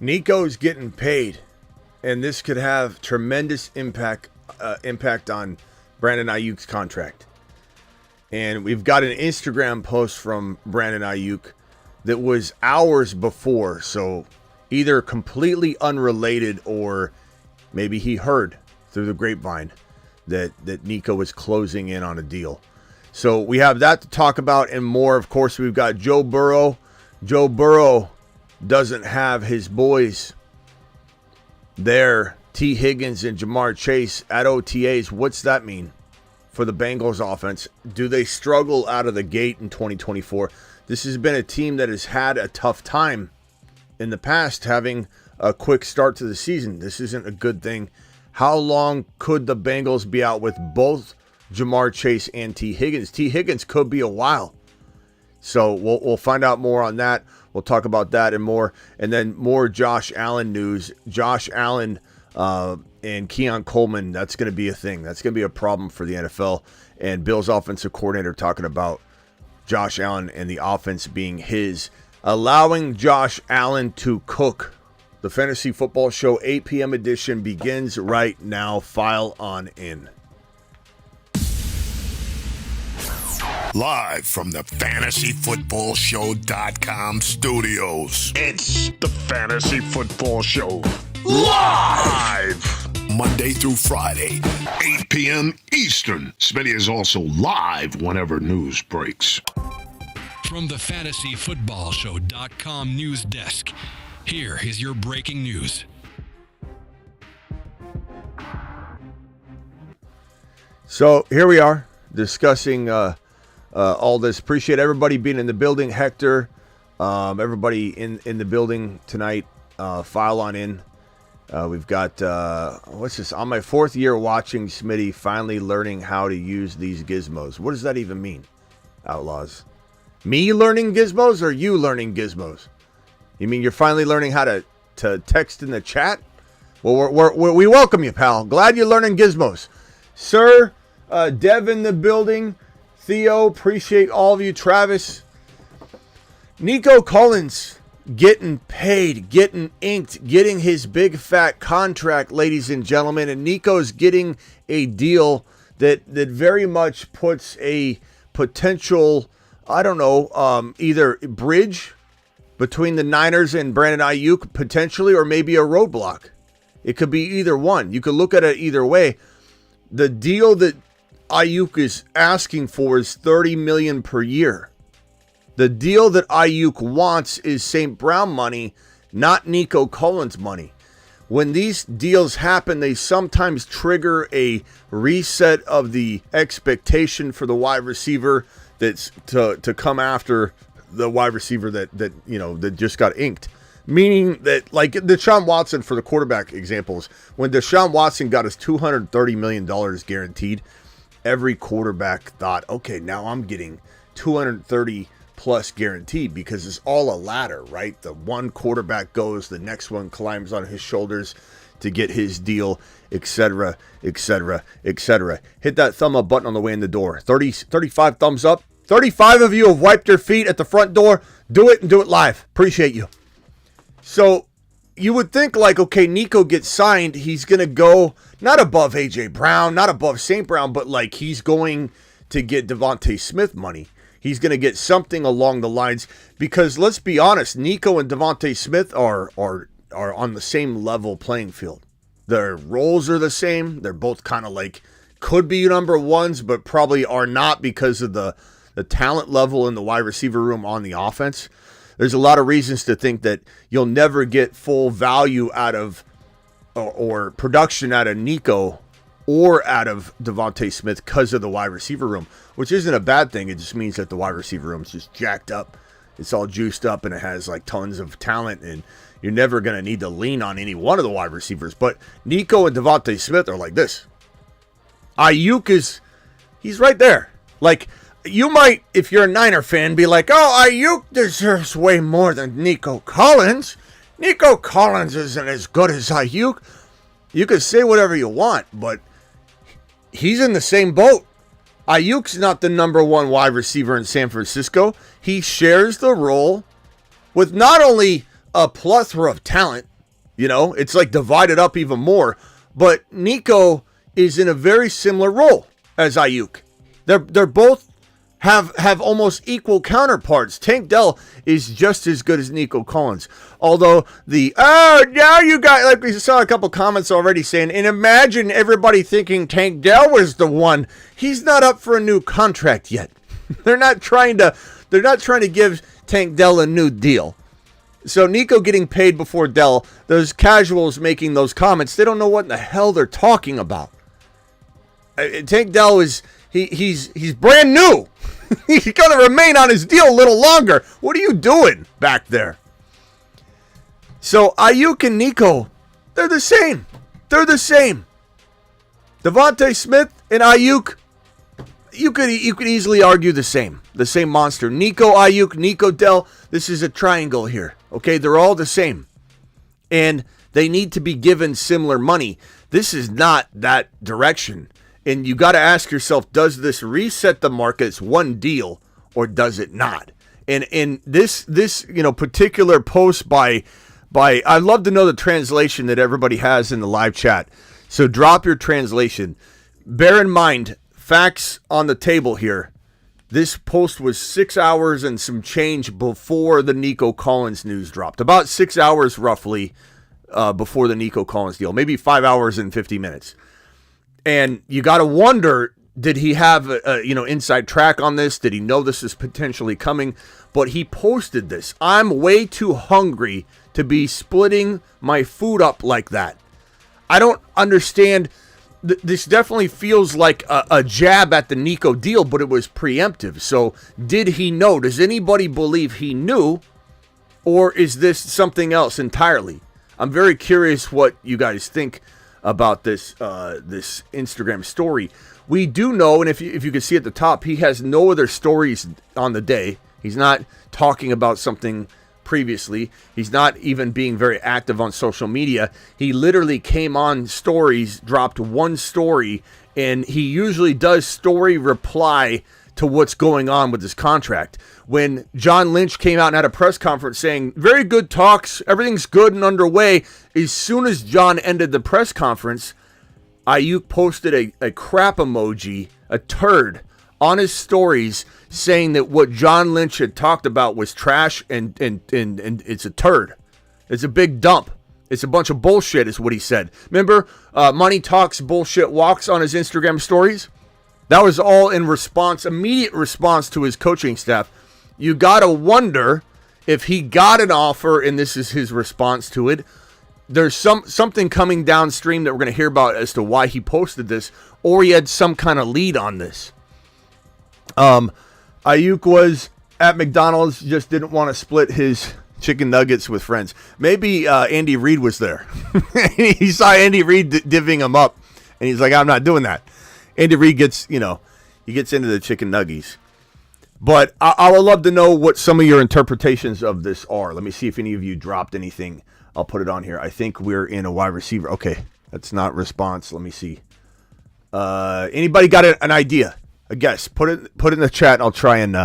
Nico's getting paid, and this could have tremendous impact on Brandon Aiyuk's contract. And we've got an Instagram post from Brandon Aiyuk that was hours before, so either completely unrelated or maybe he heard through the grapevine that Nico was closing in on a deal. So we have that to talk about and more. Of course, we've got Joe Burrow. Joe Burrow doesn't have his boys there, T. Higgins and Jamar Chase at OTAs. What's that mean for the Bengals offense? Do they struggle out of the gate in 2024? This has been a team that has had a tough time in the past having a quick start to the season. This isn't a good thing. How long could the Bengals be out with both Jamar Chase and T. Higgins? T. Higgins could be a while. So we'll find out more on that. We'll talk about that and more. And then more Josh Allen news. Josh Allen and Keon Coleman, that's going to be a thing. That's going to be a problem for the NFL. And Bill's offensive coordinator talking about Josh Allen and the offense being his, allowing Josh Allen to cook. The Fantasy Football Show 8 p.m. edition begins right now. File on in. Live from the FantasyFootballShow.com studios. It's the Fantasy Football Show. Live! Monday through Friday, 8 p.m. Eastern. Smitty is also live whenever news breaks. From the FantasyFootballShow.com news desk, here is your breaking news. So here we are discussing all this. Appreciate everybody being in the building. Hector, everybody in the building tonight. File on in. We've got, what's this? On my 4th year watching Smitty, finally learning how to use these gizmos. What does that even mean, Outlaws? Me learning gizmos or you learning gizmos? You mean you're finally learning how to text in the chat? Well, we welcome you, pal. Glad you're learning gizmos. Sir, Dev in the building. Theo, appreciate all of you. Travis. Nico Collins getting paid, getting inked, getting his big fat contract, ladies and gentlemen. And Nico's getting a deal that very much puts a potential, I don't know, either bridge between the Niners and Brandon Aiyuk potentially, or maybe a roadblock. It could be either one. You could look at it either way. The deal that Aiyuk is asking for is $30 million per year. The deal that Aiyuk wants is St. Brown money, not Nico Collins money. When these deals happen, they sometimes trigger a reset of the expectation for the wide receiver that's to come after the wide receiver that just got inked. Meaning that, like Deshaun Watson for the quarterback examples, when Deshaun Watson got his $230 million guaranteed, every quarterback thought, okay, now I'm getting 230 plus guaranteed, because it's all a ladder, right? The one quarterback goes, the next one climbs on his shoulders to get his deal, etc., etc., etc. Hit that thumb up button on the way in the door. 35 thumbs up. 35 of you have wiped your feet at the front door. Do it and do it live. Appreciate you. So you would think, like, okay, Nico gets signed. He's going to go not above A.J. Brown, not above St. Brown, but like he's going to get Devontae Smith money. He's going to get something along the lines, because let's be honest, Nico and Devontae Smith are on the same level playing field. Their roles are the same. They're both kind of like, could be number ones, but probably are not because of the talent level in the wide receiver room on the offense. There's a lot of reasons to think that you'll never get full value out of or production out of Nico or out of Devontae Smith because of the wide receiver room, which isn't a bad thing. It just means that the wide receiver room is just jacked up. It's all juiced up and it has like tons of talent, and you're never going to need to lean on any one of the wide receivers. But Nico and Devontae Smith are like this. Aiyuk he's right there. Like, you might, if you're a Niner fan, be like, oh, Aiyuk deserves way more than Nico Collins. Nico Collins isn't as good as Aiyuk. You can say whatever you want, but he's in the same boat. Aiyuk's not the number one wide receiver in San Francisco. He shares the role with not only a plethora of talent, It's like divided up even more. But Nico is in a very similar role as Aiyuk. They're both have almost equal counterparts. Tank Dell is just as good as Nico Collins. Although now you got, like we saw a couple comments already saying, and imagine everybody thinking Tank Dell was the one. He's not up for a new contract yet. They're not trying to give Tank Dell a new deal. So Nico getting paid before Dell, those casuals making those comments, they don't know what in the hell they're talking about. Tank Dell is he's brand new. He's going to remain on his deal a little longer. What are you doing back there? So Aiyuk and Nico, they're the same. They're the same. Devontae Smith and Aiyuk, you could easily argue the same monster. Nico Aiyuk, Nico Dell, this is a triangle here. Okay, they're all the same. And they need to be given similar money. This is not that direction. And you got to ask yourself, does this reset the market as one deal or does it not? And in this particular post by I'd love to know the translation that everybody has in the live chat. So drop your translation. Bear in mind, facts on the table here. This post was 6 hours and some change before the Nico Collins news dropped. About 6 hours roughly before the Nico Collins deal. Maybe 5 hours and 50 minutes. And you got to wonder, did he have a inside track on this? Did he know this is potentially coming? But he posted this. I'm way too hungry to be splitting my food up like that. I don't understand. This definitely feels like a jab at the Nico deal, but it was preemptive. So did he know? Does anybody believe he knew? Or is this something else entirely? I'm very curious what you guys think about this Instagram story. We do know, and if you can see at the top, he has no other stories on the day. He's not talking about something previously. He's not even being very active on social media. He literally came on stories, dropped one story, and he usually does story reply to what's going on with his contract. When John Lynch came out and had a press conference saying, very good talks, everything's good and underway, as soon as John ended the press conference, Aiyuk posted a crap emoji, a turd, on his stories saying that what John Lynch had talked about was trash and it's a turd. It's a big dump. It's a bunch of bullshit is what he said. Remember, Money Talks Bullshit Walks on his Instagram stories? That was all in response, immediate response to his coaching staff. You got to wonder if he got an offer and this is his response to it. There's something coming downstream that we're going to hear about as to why he posted this, or he had some kind of lead on this. Aiyuk was at McDonald's, just didn't want to split his chicken nuggets with friends. Maybe Andy Reid was there. He saw Andy Reid divvying him up, and he's like, I'm not doing that. Andy Reid gets, he gets into the chicken nuggies. But I would love to know what some of your interpretations of this are. Let me see if any of you dropped anything. I'll put it on here. I think we're in a wide receiver. Okay, that's not response. Let me see. Anybody got an idea? A guess? Put it in the chat. And I'll try and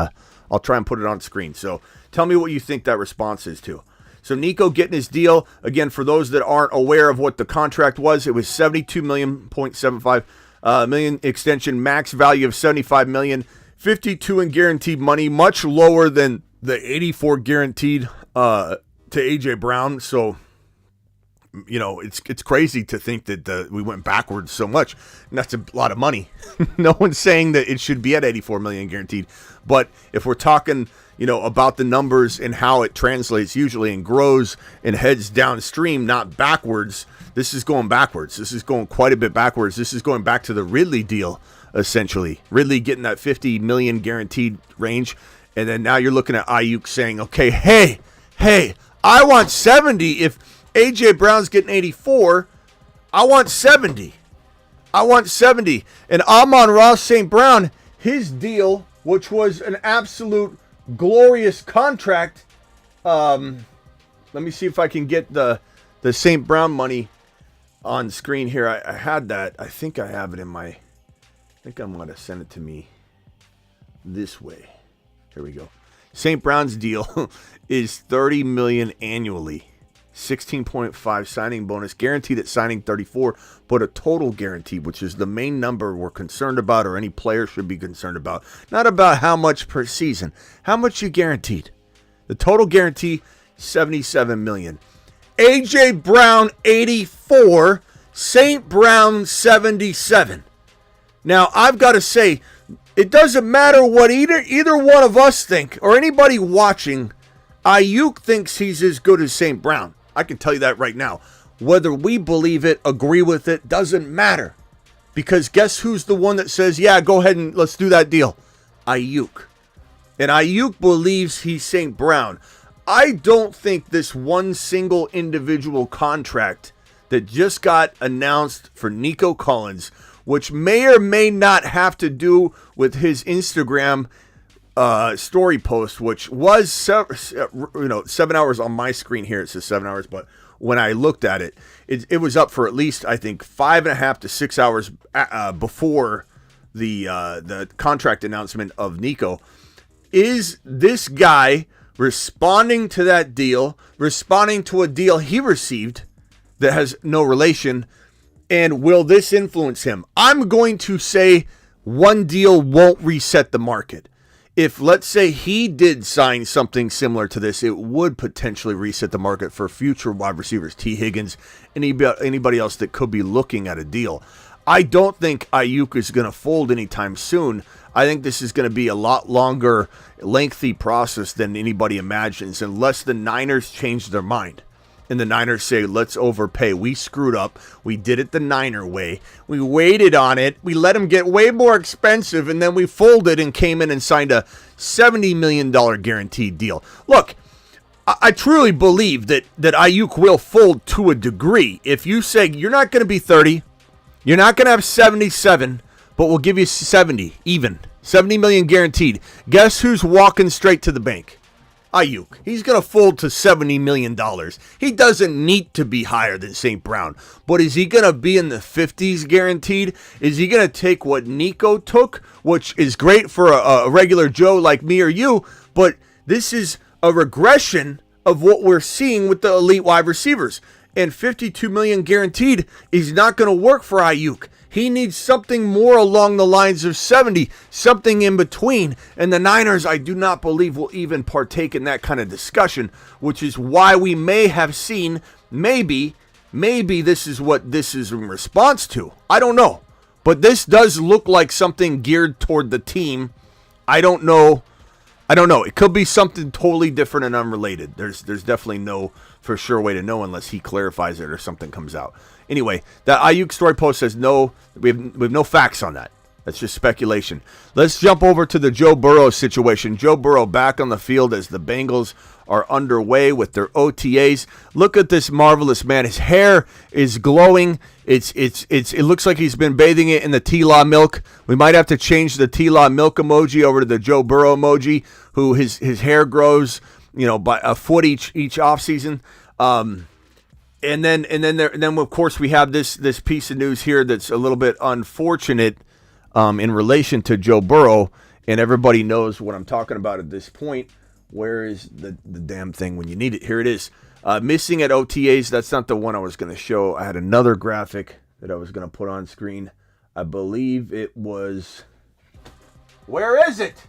put it on screen. So tell me what you think that response is to. So Nico getting his deal again. For those that aren't aware of what the contract was, it was $72.75 million extension, max value of $75 million, 52 in guaranteed money, much lower than the 84 guaranteed to AJ Brown. So, it's crazy to think that we went backwards so much. And that's a lot of money. No one's saying that it should be at 84 million guaranteed. But if we're talking, about the numbers and how it translates usually and grows and heads downstream, not backwards, this is going backwards. This is going quite a bit backwards. This is going back to the Ridley deal, essentially. Ridley getting that 50 million guaranteed range. And then now you're looking at Aiyuk saying, okay, hey, I want 70. If AJ Brown's getting 84, I want 70. And Amon-Ra St. Brown, his deal, which was an absolute glorious contract. Let me see if I can get the St. Brown money on screen here. I had that. I think I have it in my... I think I'm going to send it to me this way. Here we go. St. Brown's deal is $30 million annually. 16.5 signing bonus, guaranteed at signing 34, but a total guarantee, which is the main number we're concerned about or any player should be concerned about. Not about how much per season. How much you guaranteed? The total guarantee, $77 million. A.J. Brown, 84. St. Brown, 77. Now, I've got to say, it doesn't matter what either one of us think or anybody watching. Aiyuk thinks he's as good as St. Brown. I can tell you that right now. Whether we believe it, agree with it, doesn't matter. Because guess who's the one that says, yeah, go ahead and let's do that deal? Aiyuk. And Aiyuk believes he's St. Brown. I don't think this one single individual contract that just got announced for Nico Collins, which may or may not have to do with his Instagram story post, which was 7 hours on my screen here. It says 7 hours, but when I looked at it, it was up for at least, I think, 5.5 to 6 hours before the contract announcement of Nico. Is this guy responding to that deal, responding to a deal he received that has no relation, and will this influence him? I'm going to say one deal won't reset the market. If, let's say, he did sign something similar to this, it would potentially reset the market for future wide receivers, T. Higgins, anybody else that could be looking at a deal. I don't think Aiyuk is going to fold anytime soon. I think this is going to be a lot longer, lengthy process than anybody imagines, unless the Niners change their mind. And the Niners say, let's overpay. We screwed up. We did it the Niner way. We waited on it. We let him get way more expensive, and then we folded and came in and signed a $70 million guaranteed deal. Look, I truly believe that Aiyuk will fold to a degree. If you say you're not going to be 30, you're not going to have 77, but we'll give you 70, even. 70 million guaranteed. Guess who's walking straight to the bank? Aiyuk. He's going to fold to $70 million. He doesn't need to be higher than St. Brown. But is he going to be in the 50s guaranteed? Is he going to take what Nico took, which is great for a regular Joe like me or you, but this is a regression of what we're seeing with the elite wide receivers. And $52 million guaranteed is not going to work for Aiyuk. He needs something more along the lines of 70, something in between. And the Niners, I do not believe, will even partake in that kind of discussion, which is why we may have seen, maybe this is what this is in response to. I don't know. But this does look like something geared toward the team. I don't know. It could be something totally different and unrelated. There's definitely no for sure way to know unless he clarifies it or something comes out. Anyway, that Aiyuk story post says no. We have no facts on that. That's just speculation. Let's jump over to the Joe Burrow situation. Joe Burrow back on the field as the Bengals are underway with their OTAs. Look at this marvelous man. His hair is glowing. It looks like he's been bathing it in the T-Law milk. We might have to change the T-Law milk emoji over to the Joe Burrow emoji, who his hair grows, by a foot each off season. And then of course we have this piece of news here that's a little bit unfortunate in relation to Joe Burrow, and everybody knows what I'm talking about at this point. Where is the damn thing when you need it? Here it is. Missing at OTAs. That's not the one I was going to show. I had another graphic that I was going to put on screen. I believe it was... Where is it?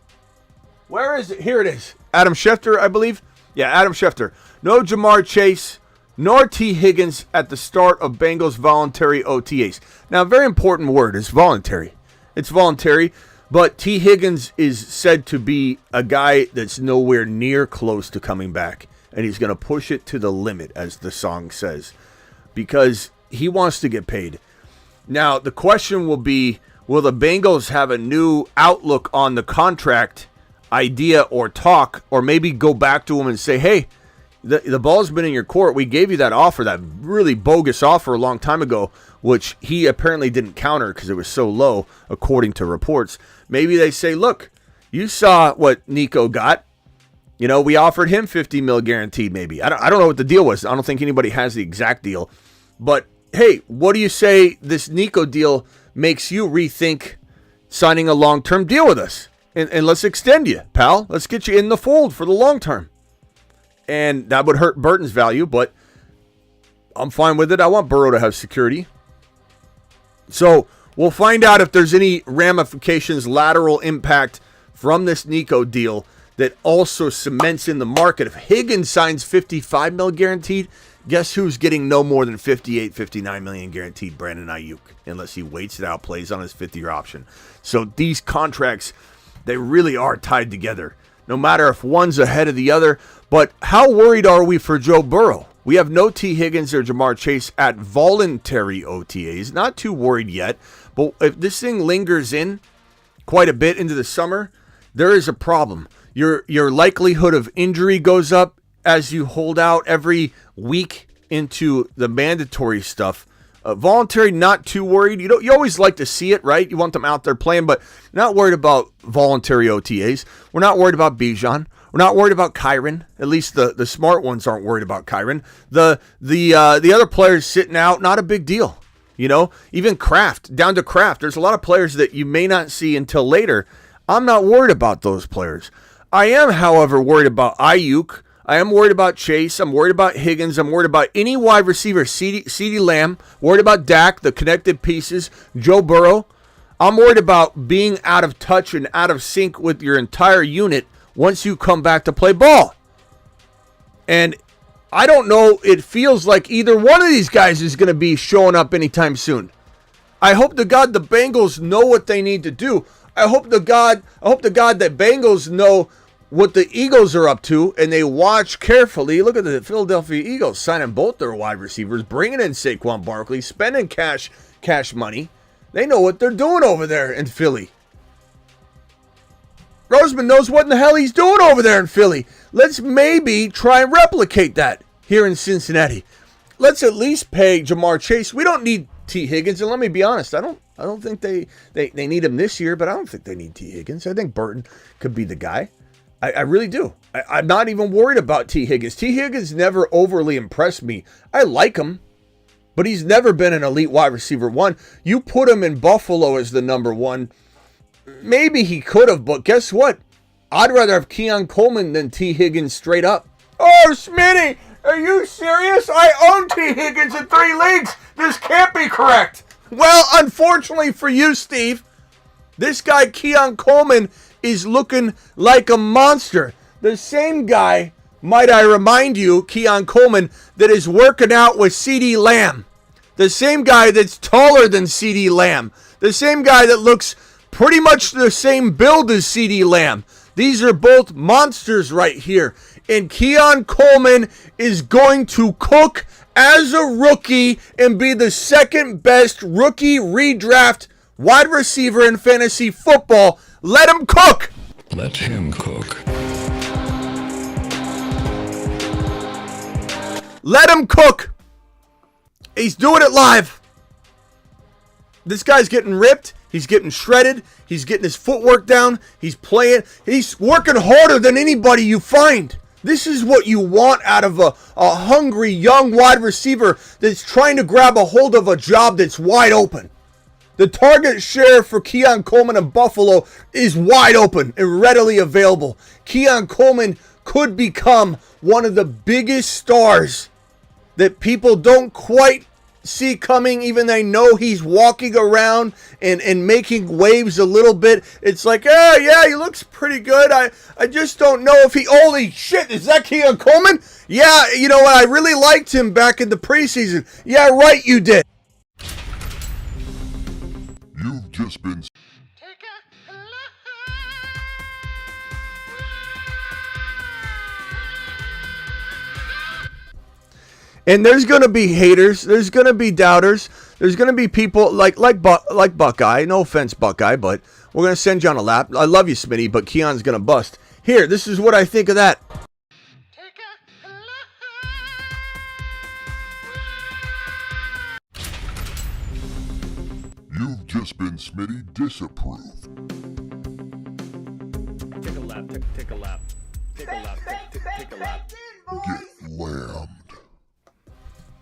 Here it is. Adam Schefter, I believe. Yeah, Adam Schefter. No Jamar Chase, nor T. Higgins at the start of Bengals voluntary OTAs. Now, a very important word is voluntary. It's voluntary, but T. Higgins is said to be a guy that's nowhere near close to coming back, and he's going to push it to the limit, as the song says, because he wants to get paid. Now, the question will be, will the Bengals have a new outlook on the contract idea or talk, or maybe go back to him and say, hey, the ball's been in your court. We gave you that offer, that really bogus offer a long time ago, which he apparently didn't counter because it was so low, according to reports. Maybe they say, look, you saw what Nico got. We offered him $50 million guaranteed maybe. I don't know what the deal was. I don't think anybody has the exact deal. But, hey, what do you say this Nico deal makes you rethink signing a long-term deal with us? And let's extend you, pal. Let's get you in the fold for the long term. And that would hurt Burton's value, but I'm fine with it. I want Burrow to have security. So we'll find out if there's any ramifications, lateral impact from this Nico deal that also cements in the market. If Higgins signs $55 million guaranteed, guess who's getting no more than $58, $59 million guaranteed? Brandon Aiyuk, unless he waits it out, plays on his fifth-year option. So these contracts, they really are tied together, no matter if one's ahead of the other. But how worried are we for Joe Burrow? We have no T. Higgins or Jamar Chase at voluntary OTAs. Not too worried yet, but if this thing lingers in quite a bit into the summer, there is a problem. Your likelihood of injury goes up as you hold out every week into the mandatory stuff. Voluntary, not too worried. You always like to see it, right? You want them out there playing, but not worried about voluntary OTAs. We're not worried about Bijan. We're not worried about Kyron. At least the smart ones aren't worried about Kyron. The other players sitting out, not a big deal. Even Kraft, down to Kraft. There's a lot of players that you may not see until later. I'm not worried about those players. I am, however, worried about Aiyuk. I am worried about Chase. I'm worried about Higgins. I'm worried about any wide receiver. CeeDee Lamb. Worried about Dak, the connected pieces. Joe Burrow. I'm worried about being out of touch and out of sync with your entire unit once you come back to play ball. And I don't know. It feels like either one of these guys is going to be showing up anytime soon. I hope to God the Bengals know what they need to do. I hope to God that Bengals know what the Eagles are up to, and they watch carefully. Look at the Philadelphia Eagles signing both their wide receivers, bringing in Saquon Barkley, spending cash money. They know what they're doing over there in Philly. Roseman knows what in the hell he's doing over there in Philly. Let's maybe try and replicate that here in Cincinnati. Let's at least pay Jamar Chase. We don't need T. Higgins, and let me be honest, I don't think they need him this year, but I don't think they need T. Higgins. I think Burton could be the guy. I really do. I'm not even worried about T. Higgins. T. Higgins never overly impressed me. I like him, but he's never been an elite wide receiver one. You put him in Buffalo as the number one, maybe he could have, but guess what? I'd rather have Keon Coleman than T. Higgins straight up. Oh, Smitty, are you serious? I own T. Higgins in 3 leagues. This can't be correct. Well, unfortunately for you, Steve, this guy, Keon Coleman, is looking like a monster. The same guy, might I remind you, Keon Coleman, that is working out with CeeDee Lamb. The same guy that's taller than CeeDee Lamb. The same guy that looks pretty much the same build as CeeDee Lamb. These are both monsters right here. And Keon Coleman is going to cook as a rookie and be the second best rookie redraft wide receiver in fantasy football. Let him cook. Let him cook. Let him cook. He's doing it live. This guy's getting ripped. He's getting shredded. He's getting his footwork down. He's playing. He's working harder than anybody you find. This is what you want out of a hungry young wide receiver that's trying to grab a hold of a job that's wide open. The target share for Keon Coleman in Buffalo is wide open and readily available. Keon Coleman could become one of the biggest stars that people don't quite see coming, even they know he's walking around and making waves a little bit. It's like, yeah, he looks pretty good. I just don't know if he, holy shit, is that Keon Coleman? Yeah, you know what, I really liked him back in the preseason. Yeah, right, you did. You've just been. And there's going to be haters. There's going to be doubters. There's going to be people like Buckeye. No offense, Buckeye, but we're going to send you on a lap. I love you, Smitty, but Keon's going to bust. Here, this is what I think of that. You've just been Smitty disapproved. Take a lap. Take a lap. Take a lap. Take a lap. Get lambed.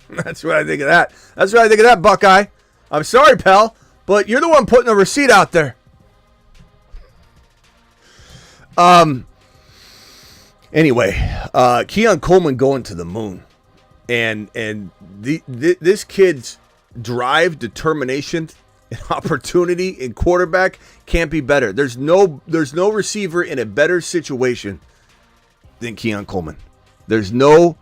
That's what I think of that. That's what I think of that, Buckeye. I'm sorry, pal, but you're the one putting the receipt out there. Anyway, Keon Coleman going to the moon. And this kid's drive, determination, and opportunity in quarterback can't be better. There's no receiver in a better situation than Keon Coleman. There's no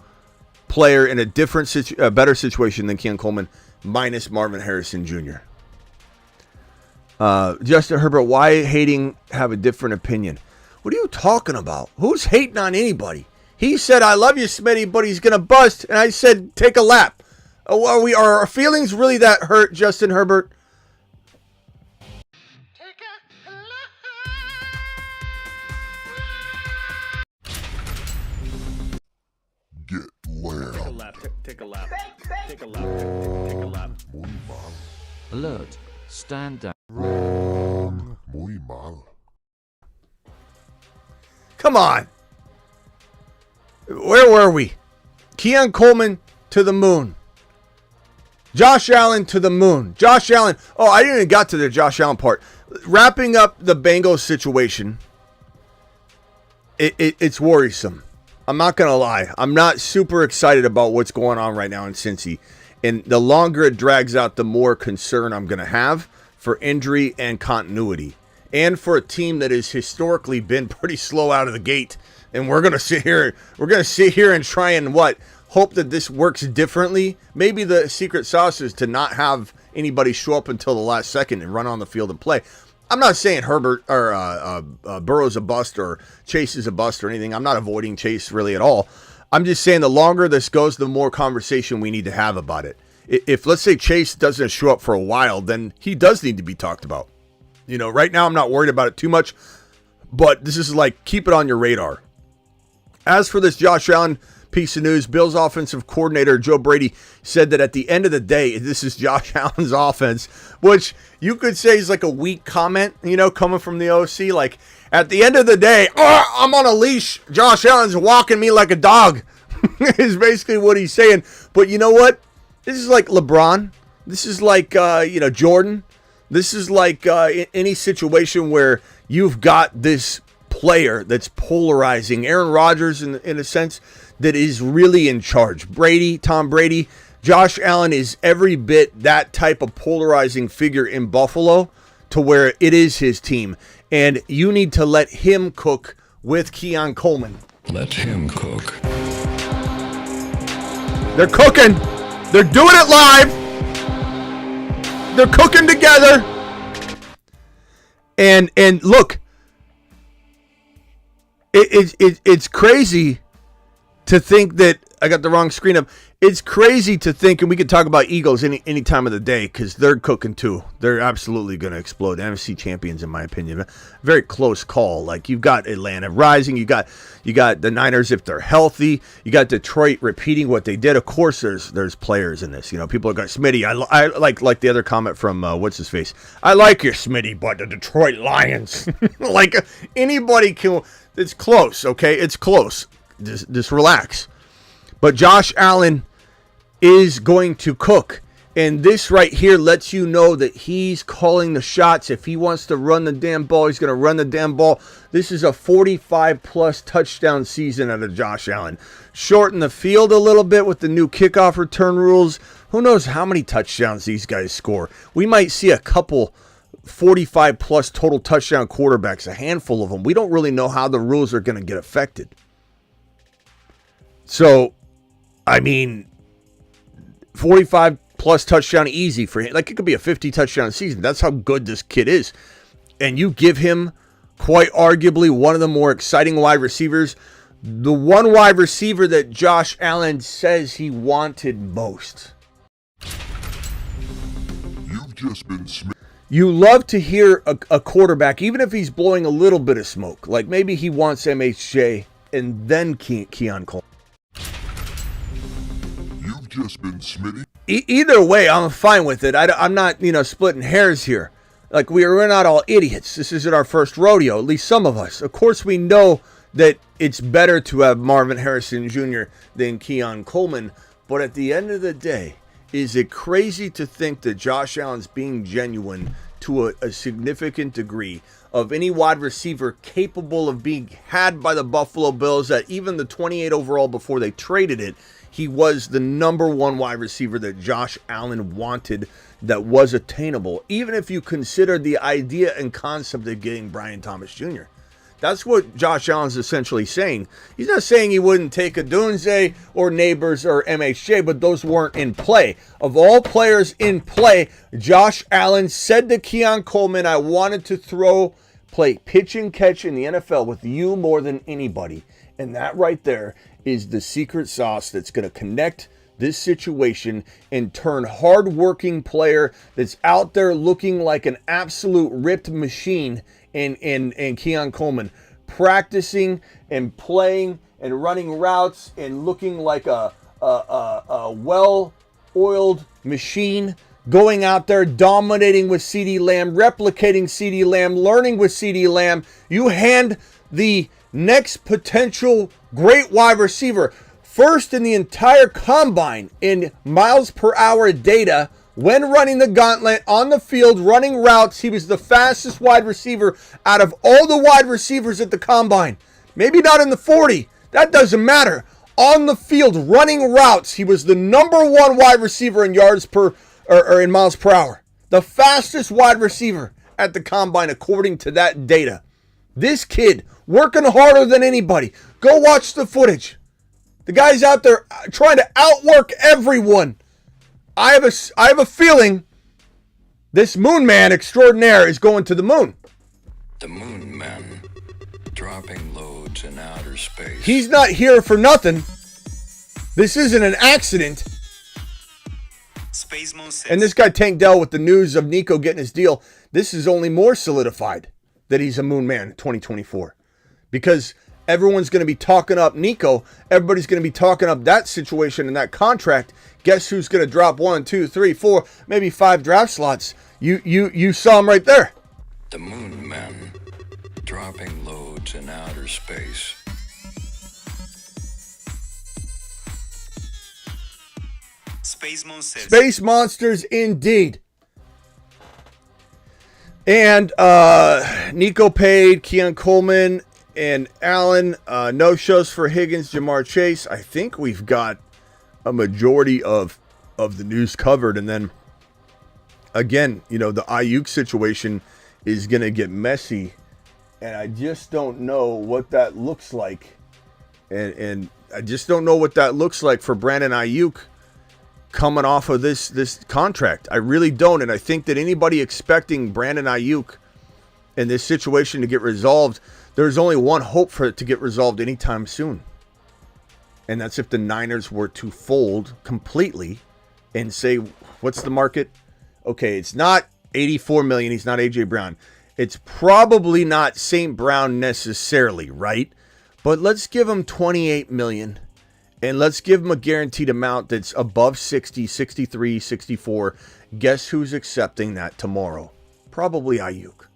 player in a better situation than Keon Coleman, minus Marvin Harrison Jr. Justin Herbert, why hating have a different opinion? What are you talking about? Who's hating on anybody? He said, I love you, Smitty, but he's going to bust. And I said, take a lap. Are our feelings really that hurt, Justin Herbert? Take a lap. Get loud. Take a lap. Take a lap. Muy mal. Alert. Stand down. Wrong. Muy mal. Come on. Where were we? Keon Coleman to the moon. Josh Allen to the moon. Josh Allen. Oh, I didn't even got to the Josh Allen part. Wrapping up the Bengals situation, it's worrisome. I'm not going to lie. I'm not super excited about what's going on right now in Cincy. And the longer it drags out, the more concern I'm going to have for injury and continuity. And for a team that has historically been pretty slow out of the gate. And we're going to sit here and try and hope that this works differently. Maybe the secret sauce is to not have anybody show up until the last second and run on the field and play. I'm not saying Herbert or Burrow's a bust or Chase is a bust or anything. I'm not avoiding Chase really at all. I'm just saying the longer this goes, the more conversation we need to have about it. If let's say Chase doesn't show up for a while, then he does need to be talked about. Right now I'm not worried about it too much, but this is keep it on your radar. As for this Josh Allen piece of news, Bills offensive coordinator Joe Brady said that at the end of the day, this is Josh Allen's offense, which you could say is a weak comment, coming from the OC. At the end of the day, I'm on a leash. Josh Allen's walking me like a dog is basically what he's saying. But you know what? This is like LeBron. This is like, Jordan. This is like any situation where you've got this player that's polarizing. Aaron Rodgers, in a sense, that is really in charge. Tom Brady, Josh Allen is every bit that type of polarizing figure in Buffalo to where it is his team. And you need to let him cook with Keon Coleman. Let him cook. They're cooking. They're doing it live. They're cooking together. And look, it's crazy to think that I got the wrong screen up. It's crazy to think, and we could talk about Eagles any time of the day because they're cooking too. They're absolutely going to explode. NFC champions, in my opinion. Very close call. You've got Atlanta rising. You got the Niners if they're healthy. You got Detroit repeating what they did. Of course, there's players in this. People are going, Smitty. I like the other comment from what's his face. I like your Smitty, but the Detroit Lions. Anybody can. It's close. Okay, it's close. Just relax. But Josh Allen is going to cook. And this right here lets you know that he's calling the shots. If he wants to run the damn ball, he's going to run the damn ball. This is a 45-plus touchdown season out of Josh Allen. Shorten the field a little bit with the new kickoff return rules. Who knows how many touchdowns these guys score. We might see a couple 45-plus total touchdown quarterbacks, a handful of them. We don't really know how the rules are going to get affected. So, 45-plus touchdown easy for him. It could be a 50-touchdown season. That's how good this kid is. And you give him quite arguably one of the more exciting wide receivers. The one wide receiver that Josh Allen says he wanted most. You've just been You love to hear a quarterback, even if he's blowing a little bit of smoke. Maybe he wants MHJ and then Keon Coleman. You've just been Smitty. Either way, I'm fine with it. I'm not, splitting hairs here. We're not all idiots. This isn't our first rodeo, at least some of us. Of course, we know that it's better to have Marvin Harrison Jr. than Keon Coleman. But at the end of the day, is it crazy to think that Josh Allen's being genuine to a significant degree of any wide receiver capable of being had by the Buffalo Bills at even the 28 overall before they traded it? he was the number one wide receiver that Josh Allen wanted that was attainable, even if you consider the idea and concept of getting Brian Thomas Jr. That's what Josh Allen's essentially saying. He's not saying he wouldn't take a Dunze or Neighbors or MHJ, but those weren't in play. Of all players in play, Josh Allen said to Keon Coleman, I wanted to play pitch and catch in the NFL with you more than anybody. And that right there is the secret sauce that's going to connect this situation and turn hardworking player that's out there looking like an absolute ripped machine and Keon Coleman practicing and playing and running routes and looking like a well-oiled machine, going out there dominating with CeeDee Lamb, replicating CeeDee Lamb, learning with CeeDee Lamb. You hand the next potential great wide receiver first in the entire combine in miles per hour data. When running the gauntlet on the field, running routes, he was the fastest wide receiver out of all the wide receivers at the combine. Maybe not in the 40. That doesn't matter. On the field, running routes, he was the number one wide receiver in yards per or in miles per hour. The fastest wide receiver at the combine according to that data. This kid working harder than anybody. Go watch the footage. The guy's out there trying to outwork everyone. I have a feeling this moon man extraordinaire is going to the moon. The moon man dropping loads in outer space. He's not here for nothing. This isn't an accident. Space Moon 6. And this guy Tank Dell with the news of Nico getting his deal, this is only more solidified that he's a moon man in 2024. Because everyone's going to be talking up Nico. Everybody's going to be talking up that situation and that contract. Guess who's going to drop 1, 2, 3, 4, maybe 5 draft slots? You saw him right there. The moon man dropping loads in outer space. Space Moon 6. Space monsters indeed. And Nico paid, Keon Coleman and Allen. No shows for Higgins, Jamar Chase. I think we've got a majority of the news covered. And then, again, the Aiyuk situation is going to get messy. And I just don't know what that looks like. And I just don't know what that looks like for Brandon Aiyuk coming off of this contract. I really don't. And I think that anybody expecting Brandon Aiyuk in this situation to get resolved, there's only one hope for it to get resolved anytime soon. And that's if the Niners were to fold completely and say, what's the market? Okay, it's not $84 million. He's not A.J. Brown. It's probably not St. Brown necessarily, right? But let's give him $28 million. And let's give him a guaranteed amount that's above 60, 63, 64. Guess who's accepting that tomorrow? Probably Aiyuk.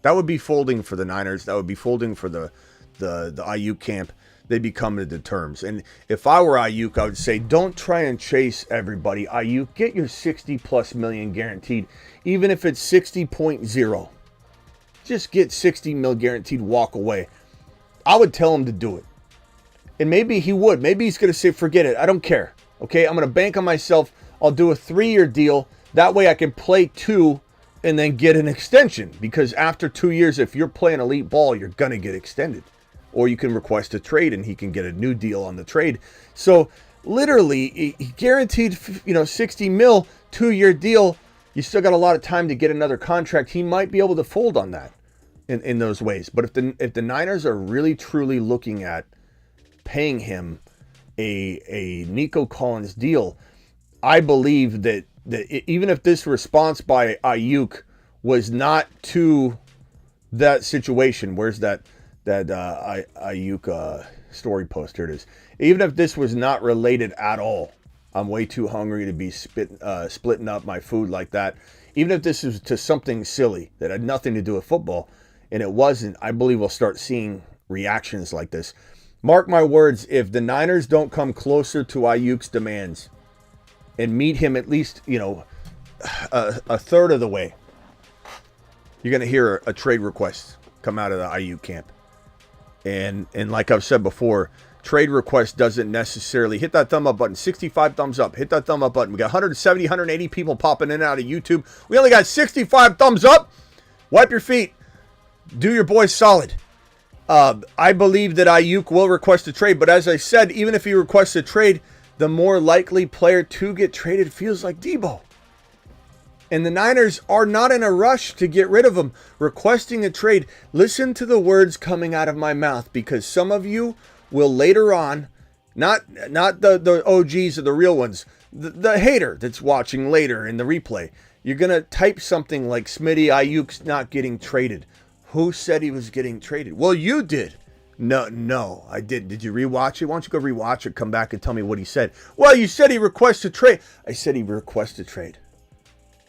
That would be folding for the Niners. That would be folding for the Aiyuk camp. They'd be coming to terms. And if I were Aiyuk, I would say, don't try and chase everybody. Aiyuk, get your 60+ million guaranteed, even if it's 60.0. Just get 60 mil guaranteed, walk away. I would tell him to do it. And maybe he would. Maybe he's going to say, forget it. I don't care. Okay, I'm going to bank on myself. I'll do a 3-year deal. That way I can play 2 and then get an extension. Because after 2 years, if you're playing elite ball, you're going to get extended. Or you can request a trade and he can get a new deal on the trade. So literally, he guaranteed 60 mil, 2-year deal. You still got a lot of time to get another contract. He might be able to fold on that in those ways. But if the Niners are really truly looking at paying him a Nico Collins deal, I believe that even if this response by Aiyuk was not to that situation, where's that Aiyuk story post? Here it is. Even if this was not related at all, I'm way too hungry to be splitting up my food like that. Even if this is to something silly that had nothing to do with football, and it wasn't, I believe we'll start seeing reactions like this. Mark my words, if the Niners don't come closer to Aiyuk's demands and meet him at least, a third of the way, you're going to hear a trade request come out of the Aiyuk camp. And like I've said before, trade request doesn't necessarily hit that thumb up button. 65 thumbs up. Hit that thumb up button. We got 170, 180 people popping in and out of YouTube. We only got 65 thumbs up. Wipe your feet. Do your boys solid. I believe that Aiyuk will request a trade, but as I said, even if he requests a trade, the more likely player to get traded feels like Debo. And the Niners are not in a rush to get rid of him. Requesting a trade, listen to the words coming out of my mouth, because some of you will later on, not the OGs or the real ones, the hater that's watching later in the replay, you're going to type something like Smitty, Aiyuk's not getting traded. Who said he was getting traded? Well, you did. No, I didn't. Did you rewatch it? Why don't you go rewatch it, come back and tell me what he said? Well, you said he requested a trade. I said he requested a trade.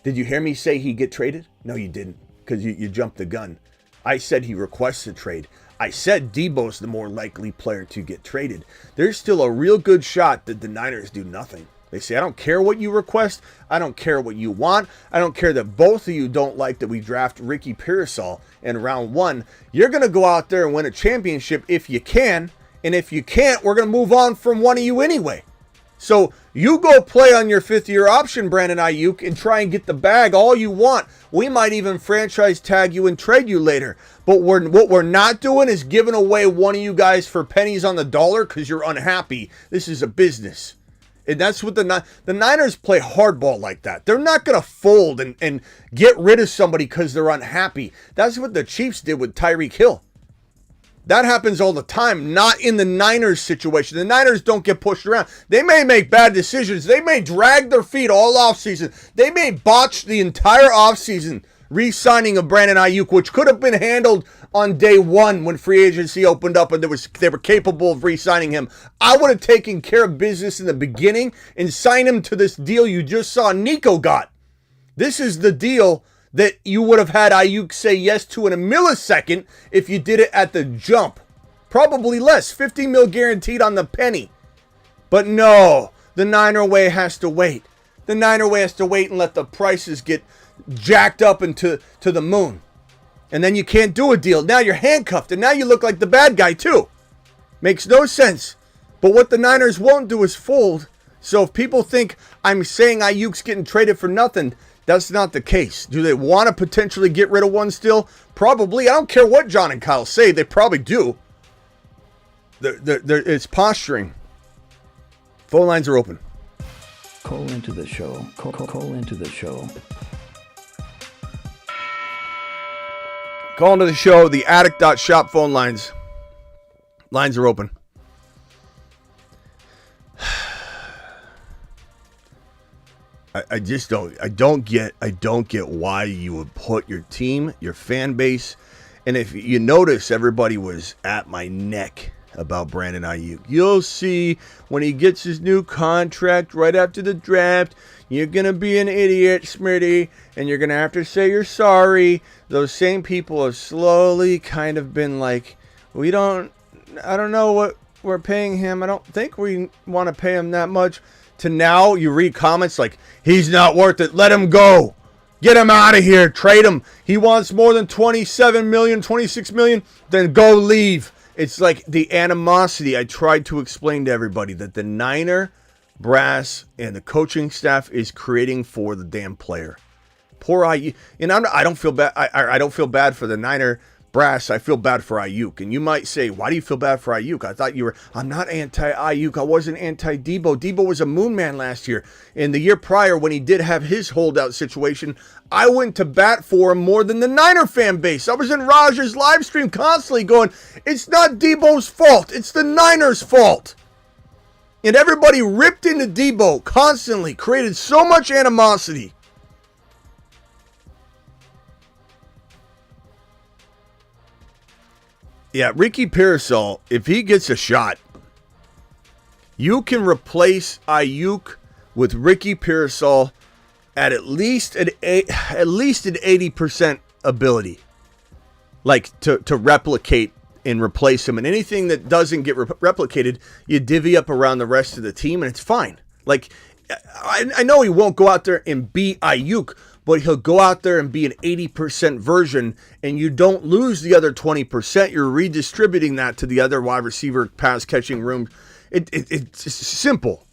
Did you hear me say he'd get traded? No, you didn't, because you jumped the gun. I said he requests a trade. I said Debo's the more likely player to get traded. There's still a real good shot that the Niners do nothing. They say, I don't care what you request. I don't care what you want. I don't care that both of you don't like that we draft Ricky Pearsall in round 1. You're going to go out there and win a championship if you can. And if you can't, we're going to move on from one of you anyway. So you go play on your 5th-year option, Brandon Aiyuk, and try and get the bag all you want. We might even franchise tag you and trade you later. But what we're not doing is giving away one of you guys for pennies on the dollar because you're unhappy. This is a business. And that's what the Niners play hardball like that. They're not going to fold and get rid of somebody because they're unhappy. That's what the Chiefs did with Tyreek Hill. That happens all the time, not in the Niners situation. The Niners don't get pushed around. They may make bad decisions. They may drag their feet all offseason. They may botch the entire offseason re-signing of Brandon Aiyuk, which could have been handled on day 1 when free agency opened up and they were capable of re-signing him. I would have taken care of business in the beginning and signed him to this deal you just saw Nico got. This is the deal that you would have had Aiyuk say yes to in a millisecond if you did it at the jump. Probably less, $50 million guaranteed on the penny. But no, the Niner way has to wait. The Niner way has to wait and let the prices get jacked up into the moon. And then you can't do a deal. Now you're handcuffed, and now you look like the bad guy too. Makes no sense. But what the Niners won't do is fold. So if people think I'm saying Aiyuk's getting traded for nothing, that's not the case. Do they want to potentially get rid of one still? Probably. I don't care what John and Kyle say. They probably do. It's posturing. Phone lines are open. Call into the show. Call into the show. Call into the show. The addict.shop phone lines. Lines are open. I just don't get why you would put your team, your fan base, and if you notice, everybody was at my neck about Brandon Aiyuk. You'll see when he gets his new contract right after the draft, you're going to be an idiot, Smitty, and you're going to have to say you're sorry. Those same people have slowly kind of been like, I don't know what we're paying him. I don't think we want to pay him that much. To now, you read comments like, he's not worth it. Let him go. Get him out of here. Trade him. He wants more than 27 million, 26 million. Then go leave. It's like the animosity I tried to explain to everybody that the Niner brass and the coaching staff is creating for the damn player. Poor Aiyuk. And I don't feel bad. I don't feel bad for the Niner brass. I feel bad for Aiyuk. And you might say, why do you feel bad for Aiyuk? I thought I'm not anti-Aiyuk. I wasn't anti-Debo. Debo was a moon man last year. And the year prior, when he did have his holdout situation, I went to bat for him more than the Niner fan base. I was in Raj's live stream constantly going, it's not Debo's fault. It's the Niners' fault. And everybody ripped into Debo constantly, created so much animosity. Yeah, Ricky Pearsall, if he gets a shot, you can replace Aiyuk with Ricky Pearsall at least an 80% ability, like to replicate and replace him. And anything that doesn't get replicated, you divvy up around the rest of the team, and it's fine. Like I know he won't go out there and be Aiyuk, but he'll go out there and be an 80% version, and you don't lose the other 20%. You're redistributing that to the other wide receiver pass catching room. It's simple.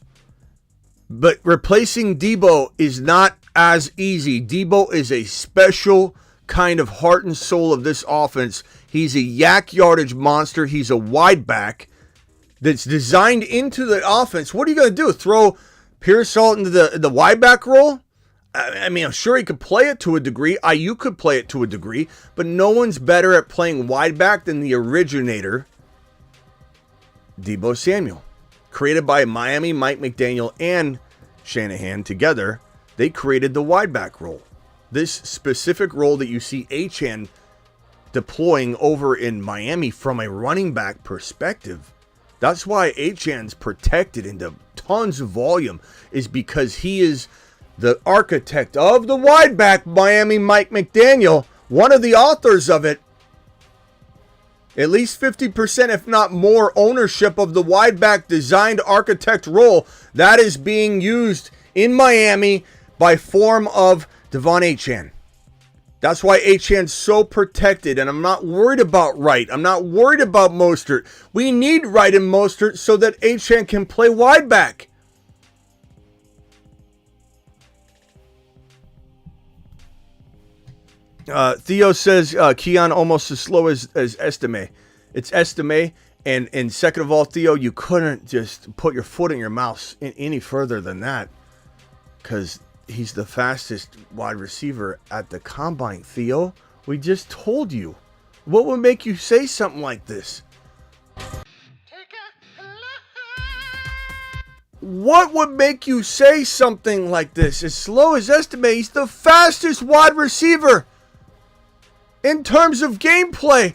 But replacing Debo is not as easy. Debo is a special kind of heart and soul of this offense. He's a yak yardage monster. He's a wide back that's designed into the offense. What are you going to do? Throw Pearsall into the wide back role? I mean, I'm sure he could play it to a degree. Aiyuk could play it to a degree, but no one's better at playing wide back than the originator, Debo Samuel. Created by Miami, Mike McDaniel, and Shanahan together, they created the wide back role. This specific role that you see Achane deploying over in Miami from a running back perspective. That's why Achane's protected into tons of volume, is because he is the architect of the wide back, Miami Mike McDaniel, one of the authors of it. At least 50%, if not more, ownership of the wide back designed architect role that is being used in Miami by form of Devon Achane. That's why Achane's so protected, and I'm not worried about Wright. I'm not worried about Mostert. We need Wright and Mostert so that Achane can play wide back. Theo says Keon almost as slow as Estime. It's Estime, and second of all, Theo, you couldn't just put your foot in your mouth any further than that, because he's the fastest wide receiver at the combine, Theo. We just told you. What would make you say something like this? What would make you say something like this? As slow as Estime, he's the fastest wide receiver in terms of gameplay.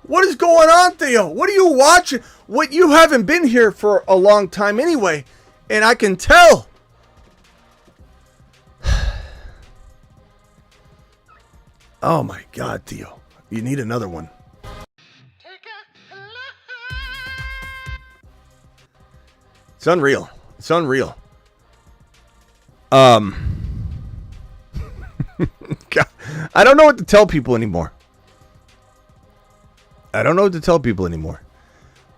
What is going on, Theo? What are you watching? What, you haven't been here for a long time anyway, and I can tell. Oh my God, Theo. You need another one. It's unreal. It's unreal. God, I don't know what to tell people anymore.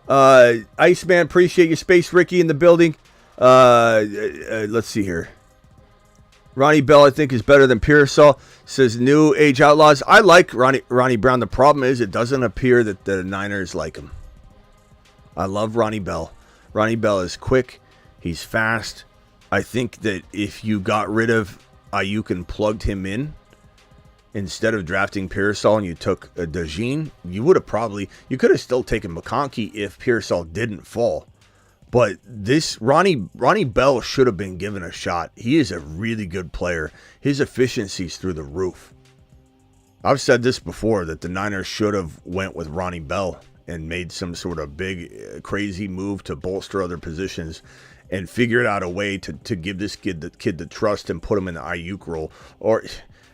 Iceman, appreciate your space. Ricky in the building. Let's see here. Ronnie Bell, I think, is better than Pearsall. Says New Age Outlaws. I like Ronnie Brown. The problem is it doesn't appear that the Niners like him. I love Ronnie Bell. Ronnie Bell is quick. He's fast. I think that if you got rid of Aiyuk and plugged him in, instead of drafting Pearsall and you took a Dejean, you could have still taken McConkey if Pearsall didn't fall. But this Ronnie Bell should have been given a shot. He is a really good player. His efficiency's through the roof. I've said this before, that the Niners should have went with Ronnie Bell and made some sort of big, crazy move to bolster other positions and figured out a way to give this kid the trust and put him in the Aiyuk role. Or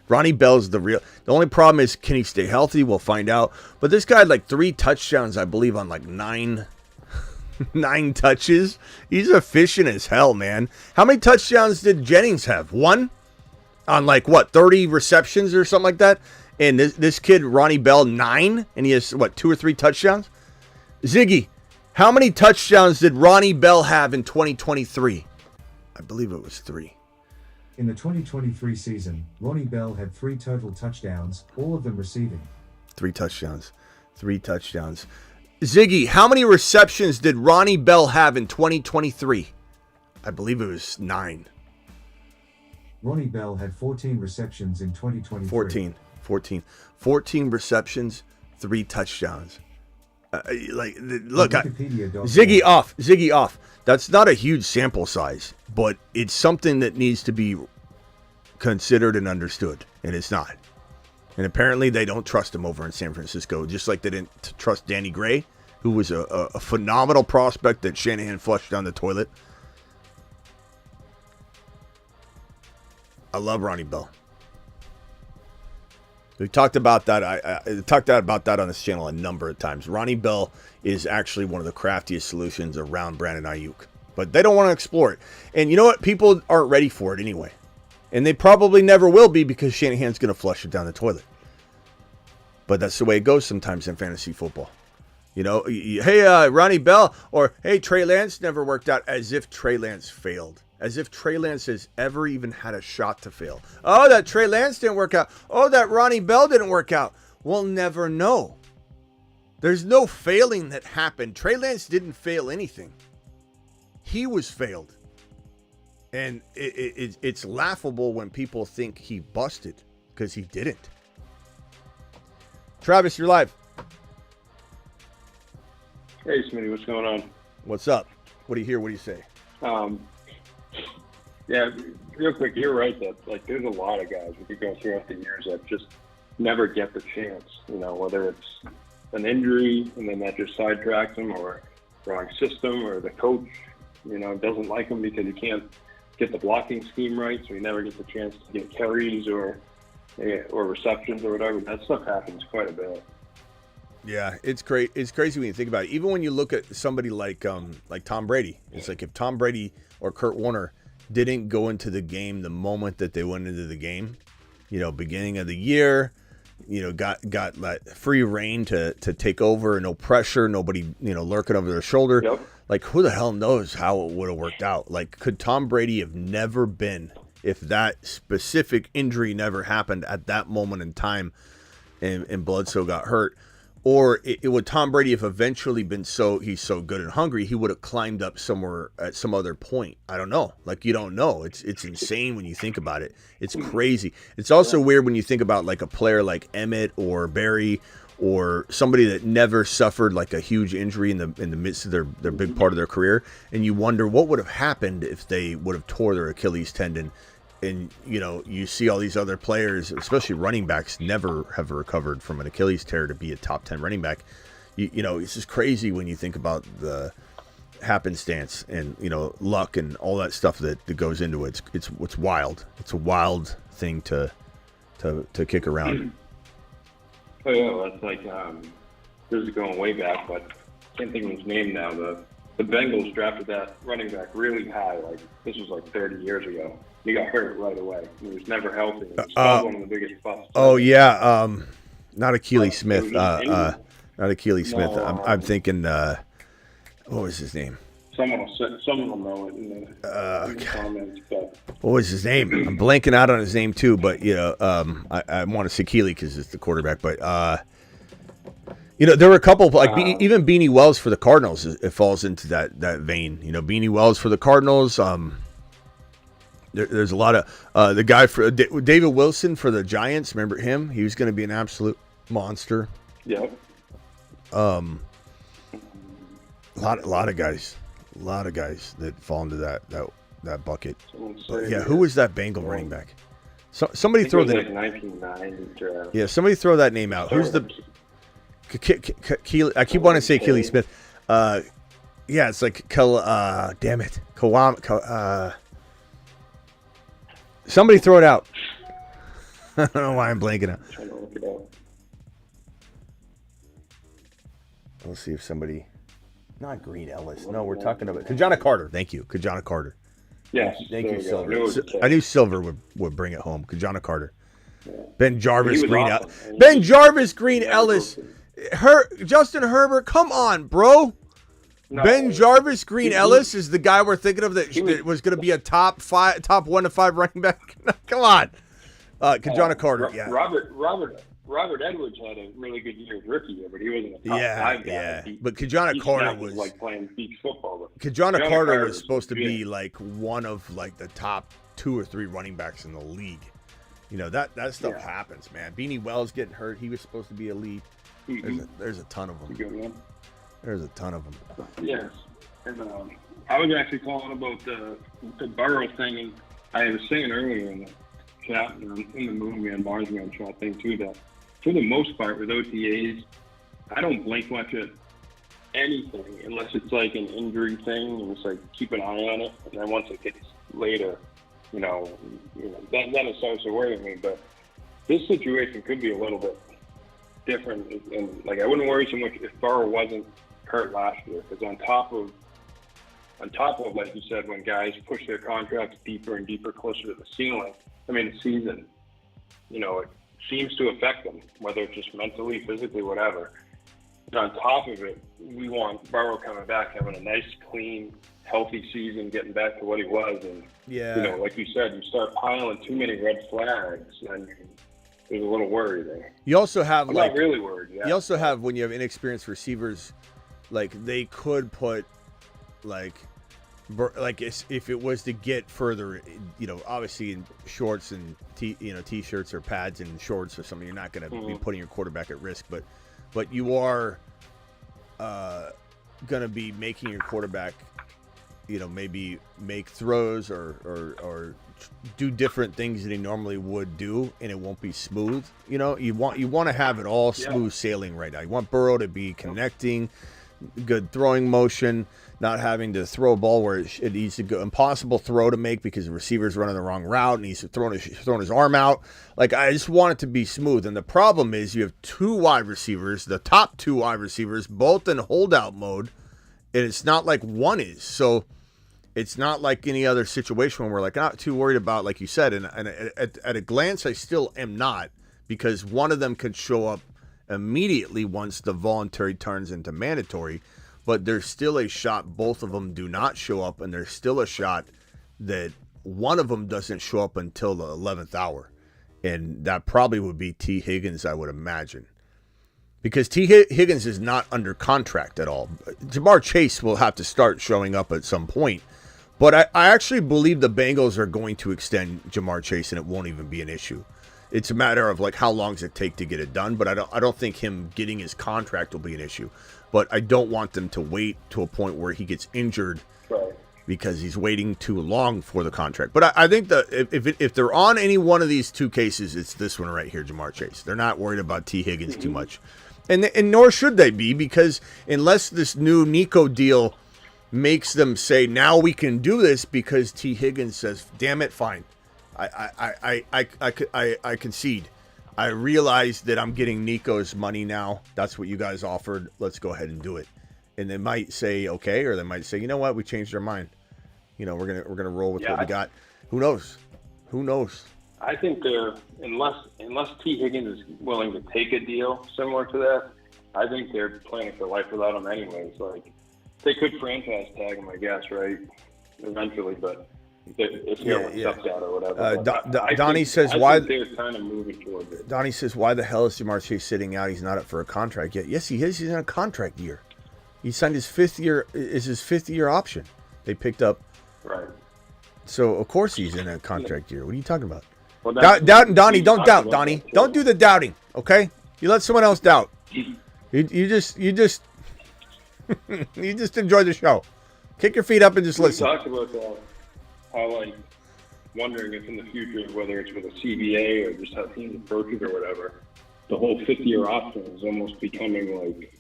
Ronnie Bell's the real. The only problem is, can he stay healthy? We'll find out. But this guy had like 3 touchdowns, I believe, on like 9 touches. He's efficient as hell, man. How many touchdowns did Jennings have? 1 on like 30 receptions or something like that. And this kid Ronnie Bell 9, and he has 2 or 3 touchdowns. Ziggy, how many touchdowns did Ronnie Bell have in 2023? I believe it was 3. In the 2023 season, Ronnie Bell had 3 total touchdowns, all of them receiving. 3 touchdowns. Ziggy, how many receptions did Ronnie Bell have in 2023? I believe it was 9. Ronnie Bell had 14 receptions in 2023. 14 receptions, 3 touchdowns. Ziggy off. That's not a huge sample size, but it's something that needs to be considered and understood, and it's not. And apparently they don't trust him over in San Francisco, just like they didn't trust Danny Gray, who was a phenomenal prospect that Shanahan flushed down the toilet. I love Ronnie Bell. We talked about that. I talked about that on this channel a number of times. Ronnie Bell is actually one of the craftiest solutions around Brandon Aiyuk. but they don't want to explore it. And you know what? People aren't ready for it anyway. And they probably never will be because Shanahan's going to flush it down the toilet. But that's the way it goes sometimes in fantasy football. You know, hey, Ronnie Bell, or hey, Trey Lance never worked out, as if Trey Lance failed. As if Trey Lance has ever even had a shot to fail. Oh, that Trey Lance didn't work out. Oh, that Ronnie Bell didn't work out. We'll never know. There's no failing that happened. Trey Lance didn't fail anything. He was failed. And it's laughable when people think he busted, because he didn't. Travis, you're live. Hey, Smitty, what's going on? What's up? What do you hear? What do you say? Yeah, real quick, you're right that there's a lot of guys we could go throughout the years that just never get the chance. You know, whether it's an injury and then that just sidetracks them, or wrong system, or the coach, you know, doesn't like them because he can't get the blocking scheme right, so he never gets a chance to get carries or receptions or whatever. That stuff happens quite a bit. Yeah, it's great. It's crazy when you think about it. Even when you look at somebody like Tom Brady, it's like if Tom Brady or Kurt Warner didn't go into the game the moment that they went into the game, you know, beginning of the year, you know, got that free reign to take over, no pressure, nobody, you know, lurking over their shoulder. Yep. Like, who the hell knows how it would have worked out? Like, could Tom Brady have never been, if that specific injury never happened at that moment in time and Bledsoe got hurt? Or it would Tom Brady have eventually been he's so good and hungry, he would have climbed up somewhere at some other point. I don't know. Like, you don't know. It's insane when you think about it. It's crazy. It's also weird when you think about like a player like Emmett or Barry or somebody that never suffered like a huge injury in the midst of their big part of their career. And you wonder what would have happened if they would have tore their Achilles tendon. And, you know, you see all these other players, especially running backs, never have recovered from an Achilles tear to be a top 10 running back. You know, it's just crazy when you think about the happenstance and, you know, luck and all that stuff that goes into it. It's wild. It's a wild thing to kick around. Oh, yeah, that's like, this is going way back, but I can't think of his name now. The Bengals drafted that running back really high. Like, this was like 30 years ago. He got hurt right away. He was never healthy. It was one of the biggest busts. Oh, yeah. Not Achilles Smith. Not Achilles Smith. No, I'm thinking, what was his name? Someone will know it in the comments. But What was his name? I'm blanking out on his name too, but, you know, I want to say Keely because it's the quarterback. But, you know, there were a couple, like even Beanie Wells for the Cardinals, it falls into that vein. You know, Beanie Wells for the Cardinals. There's a lot of the guy for David Wilson for the Giants. Remember him? He was going to be an absolute monster. yeah. A lot of guys that fall into that bucket. But yeah, who was that Bengal running back? Somebody throw the like 1990. Yeah, somebody throw that name out. Who's the Keely? I keep wanting to say Keely Smith. Yeah, it's like damn it, Kawam. Somebody throw it out. I don't know why I'm blanking out. Trying to look it up. Let's see if somebody. Not Green Ellis. No, we're talking about Kajana Carter. Thank you, Kajana Carter. Yes. Thank you, there we Silver. go. I knew Silver would bring it home. Kajana Carter. Yeah. Ben Jarvis He was Green. awesome. Ben Jarvis Green Yeah, Ellis. Justin Herbert. Come on, bro. No, Ben Jarvis Green Ellis is the guy we're thinking of that was going to be a top 1 to 5 running back. Come on, Kajana Carter. Yeah, Robert Edwards had a really good year as rookie year, but he wasn't a top 5 guy. Yeah. But Kajana Carter was like playing beach football. Kajana Carter was supposed to be like one of like the top 2 or 3 running backs in the league. You know, that stuff happens, man. Beanie Wells getting hurt. He was supposed to be elite. Mm-hmm. There's a ton of them. There's a ton of them. Yes. And I was actually calling about the Burrow thing, and I was saying earlier in the chat, and in the movie and Marsman chat thing too, that for the most part with OTAs, I don't blink much at anything unless it's like an injury thing, and it's like keep an eye on it, and then once it gets later, you know, then it starts to worry me. But this situation could be a little bit different, and like I wouldn't worry so much if Burrow wasn't hurt last year, because on top of on top of, like you said, when guys push their contracts deeper and deeper closer to the season, you know, it seems to affect them, whether it's just mentally, physically, whatever. But on top of it, we want Burrow coming back, having a nice, clean, healthy season, getting back to what he was. And, you know, like you said, you start piling too many red flags, and there's a little worry there. You also have, I'm not really worried. Yeah. You also have, when you have inexperienced receivers, like they could put, like if it was to get further, you know, obviously in shorts and t-shirts or pads and shorts or something, you're not going to be putting your quarterback at risk, but you are going to be making your quarterback, you know, maybe make throws or do different things that he normally would do, and it won't be smooth. You know, you want to have it all smooth sailing right now. You want Burrow to be connecting, good throwing motion, not having to throw a ball where it needs to go, impossible throw to make because the receiver's running the wrong route and he's throwing his arm out. Like, I just want it to be smooth. And the problem is you have two wide receivers, the top two wide receivers, both in holdout mode, and it's not like one is. So it's not like any other situation when we're like not too worried about, like you said, and at a glance I still am not, because one of them could show up immediately once the voluntary turns into mandatory, but there's still a shot both of them do not show up, and there's still a shot that one of them doesn't show up until the 11th hour, and that probably would be T. Higgins, I would imagine, because T. Higgins is not under contract at all. Jamar Chase will have to start showing up at some point, but I actually believe the Bengals are going to extend Jamar Chase, and it won't even be an issue. It's a matter of like how long does it take to get it done, but I don't think him getting his contract will be an issue. But I don't want them to wait to a point where he gets injured because he's waiting too long for the contract. But I think that if they're on any one of these two cases, it's this one right here, Jamar Chase. They're not worried about T. Higgins too much, and nor should they be, because unless this new Nico deal makes them say now we can do this because T. Higgins says, "Damn it, fine." I concede. I realize that I'm getting Nico's money now. That's what you guys offered. Let's go ahead and do it. And they might say okay, or they might say, you know what, we changed our mind. You know, we're gonna roll with what we got. Who knows? Who knows? I think they're unless T. Higgins is willing to take a deal similar to that, I think they're planning for life without him anyways. Like, they could franchise tag him, I guess, right? Eventually, but if he steps out or whatever. Donnie says why they're kind of moving towards it. Donnie says, why the hell is Jamar Chase sitting out? He's not up for a contract yet. Yes, he is. He's in a contract year. He signed his fifth year option. They picked up. Right. So of course he's in a contract year. What are you talking about? Well, Donnie, don't doubt, Donnie. Don't do the doubting, okay? You let someone else doubt. You just you just enjoy the show. Kick your feet up and just listen. We talked about that. How, like, wondering if in the future, whether it's with a CBA or just how teams approach it or whatever, the whole fifth-year option is almost becoming like,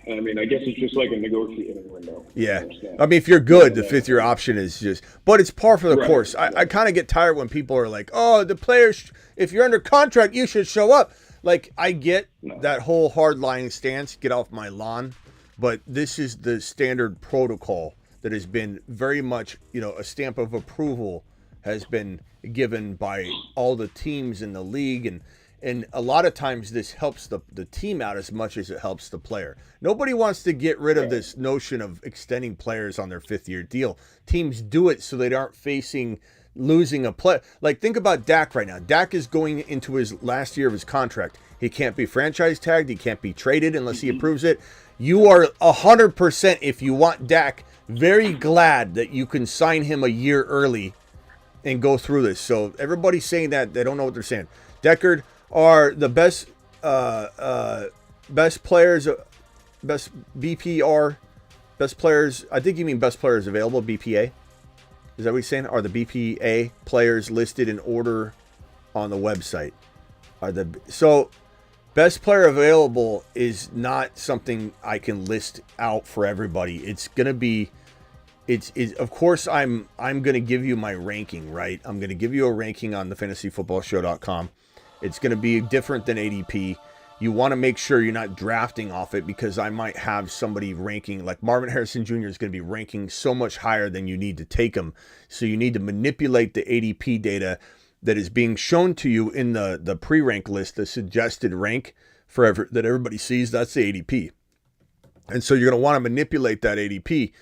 I mean, I guess it's just like a negotiating window. Yeah. I mean, if you're good, the fifth-year option is just, but it's par for the course. I kind of get tired when people are like, oh, the players, if you're under contract, you should show up. Like, I get that whole hard-line stance, get off my lawn, but this is the standard protocol that has been very much, you know, a stamp of approval has been given by all the teams in the league. And a lot of times this helps the team out as much as it helps the player. Nobody wants to get rid of this notion of extending players on their fifth-year deal. Teams do it so they aren't facing losing a play. Like, think about Dak right now. Dak is going into his last year of his contract. He can't be franchise tagged. He can't be traded unless he approves it. You are 100%, if you want Dak, very glad that you can sign him a year early and go through this. So everybody's saying that, they don't know what they're saying. Deckard are the best players, best BPR, best players. I think you mean best players available, BPA. Is that what you're saying? Are the BPA players listed in order on the website? So best player available is not something I can list out for everybody. It's gonna be, of course I'm gonna give you my ranking, right? I'm gonna give you a ranking on the fantasyfootballshow.com. It's gonna be different than ADP. you want to make sure you're not drafting off it, because I might have somebody ranking, like Marvin Harrison Jr. is going to be ranking so much higher than you need to take him. So you need to manipulate the ADP data that is being shown to you in the pre-rank list, the suggested rank that everybody sees. That's the ADP. And so you're going to want to manipulate that ADP.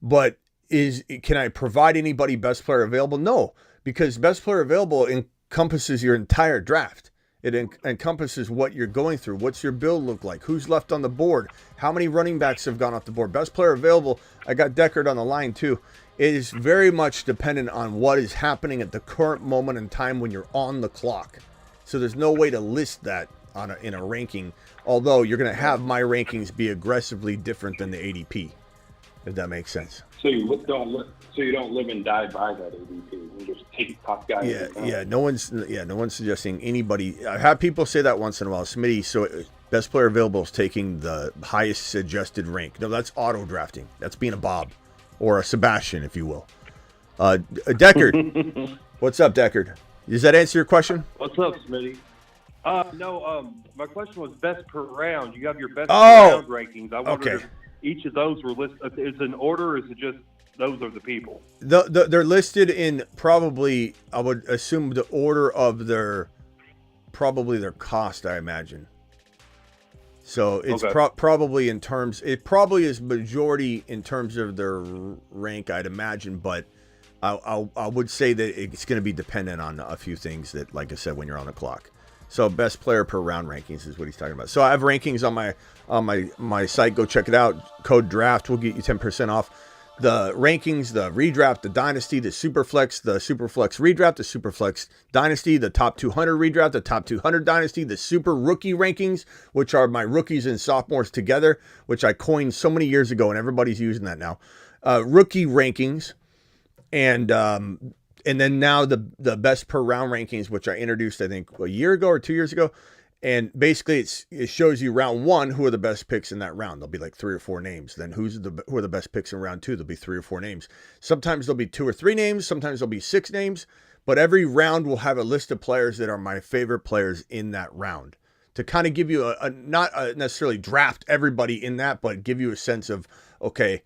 But can I provide anybody best player available? No, because best player available encompasses your entire draft. It encompasses what you're going through. What's your build look like? Who's left on the board? How many running backs have gone off the board? Best player available. I got Deckard on the line too. It is very much dependent on what is happening at the current moment in time when you're on the clock. So there's no way to list that in a ranking. Although you're going to have my rankings be aggressively different than the ADP, if that makes sense. So you don't live and die by that ADP. You just take top guys. Yeah. No one's suggesting anybody. I have people say that once in a while. Smitty, so best player available is taking the highest suggested rank. No, that's auto drafting. That's being a Bob or a Sebastian, if you will. Deckard, what's up, Deckard? Does that answer your question? What's up, Smitty? No. My question was best per round. You have your best per round rankings. I wondered if each of those were listed. Is it in order, or is it just those are the people? They're listed in probably, I would assume, the order of their cost, I imagine. So it's probably in terms, it probably is majority in terms of their rank, I'd imagine, but I would say that it's going to be dependent on a few things that, like I said, when you're on the clock. So best player per round rankings is what he's talking about. So I have rankings on my site. Go check it out. Code DRAFT will get you 10% off. The rankings, the redraft, the dynasty, the superflex redraft, the superflex dynasty, the top 200 redraft, the top 200 dynasty, the super rookie rankings, which are my rookies and sophomores together, which I coined so many years ago, and everybody's using that now. Rookie rankings, and then now the best per round rankings, which I introduced, I think, a year ago or 2 years ago. And basically, it shows you round one, who are the best picks in that round. There'll be like 3 or 4 names. Then who are the best picks in round two? There'll be 3 or 4 names. Sometimes there'll be 2 or 3 names. Sometimes there'll be 6 names. But every round will have a list of players that are my favorite players in that round, to kind of give you not necessarily draft everybody in that, but give you a sense of, okay,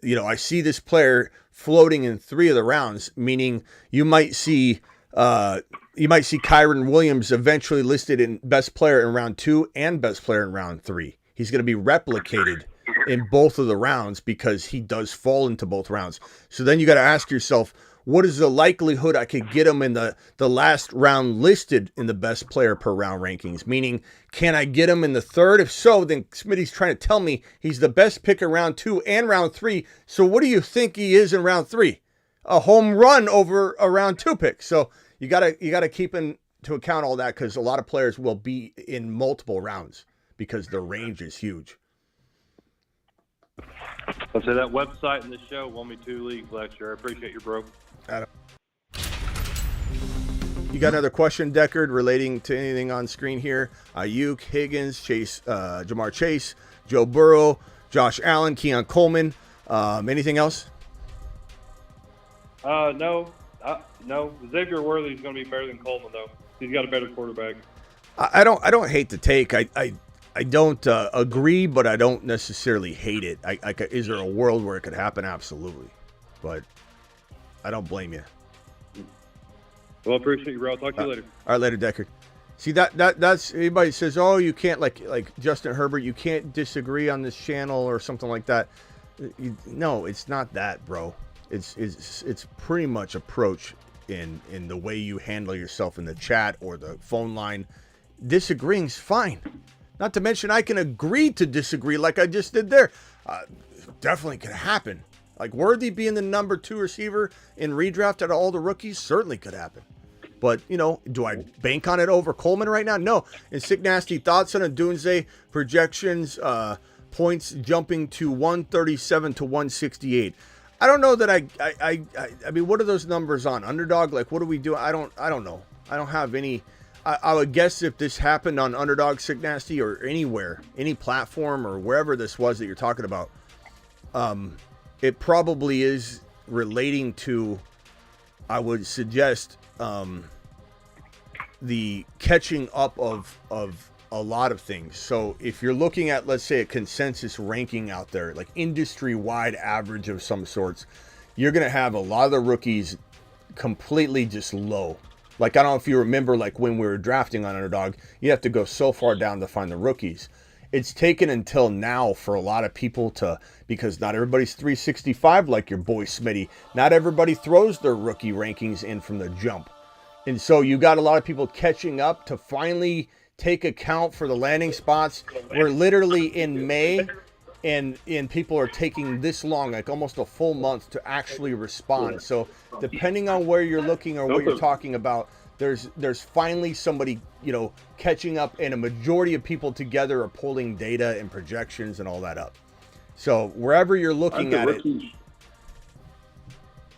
I see this player floating in 3 of the rounds, meaning you might see Kyron Williams eventually listed in best player in round 2 and best player in round 3. He's going to be replicated in both of the rounds because he does fall into both rounds. So then you got to ask yourself, what is the likelihood I could get him in the last round listed in the best player per round rankings? Meaning, can I get him in the third? If so, then Smitty's trying to tell me he's the best pick in round 2 and round 3. So what do you think he is in round 3? A home run over a round 2 pick. So you gotta keep into account all that, because a lot of players will be in multiple rounds because their range is huge. I'll say that website and the show won me 2 leagues last year. I appreciate you, bro. You got another question, Deckard, relating to anything on screen here? Aiyuk, Higgins, Chase, Jamar Chase, Joe Burrow, Josh Allen, Keon Coleman. Anything else? No. Xavier Worthy's going to be better than Coleman, though. He's got a better quarterback. I don't hate the take. I don't agree, but I don't necessarily hate it. Is there a world where it could happen? Absolutely, but I don't blame you. Well, I appreciate you, bro. I'll talk to you later. All right, later, Deckard. See, that's anybody says, oh, you can't, like Justin Herbert, you can't disagree on this channel or something like that. No, it's not that, bro. It's pretty much approach in the way you handle yourself in the chat or the phone line. Disagreeing's fine. Not to mention, I can agree to disagree like I just did there. Definitely could happen. Like Worthy being the number 2 receiver in redraft at all the rookies certainly could happen. But, do I bank on it over Coleman right now? No. And Sick Nasty, thoughts on a Doomsday projections, points jumping to 137 to 168. I don't know that I mean, what are those numbers on Underdog? Like, what do we do? I don't know. I don't have any. I would guess if this happened on Underdog, Sick Nasty, or anywhere, any platform or wherever this was that you're talking about, it probably is relating to, I would suggest, the catching up of a lot of things. So if you're looking at, let's say, a consensus ranking out there, like industry-wide average of some sorts, you're going to have a lot of the rookies completely just low. Like, I don't know if you remember, like when we were drafting on Underdog, you have to go so far down to find the rookies. It's taken until now for a lot of people to, because not everybody's 365 like your boy Smitty. Not everybody throws their rookie rankings in from the jump. And so you got a lot of people catching up to finally take account for the landing spots. We're literally in May, and people are taking this long, like almost a full month, to actually respond. So depending on where you're looking or what you're talking about, there's finally somebody, catching up, and a majority of people together are pulling data and projections and all that up. So wherever you're looking at it.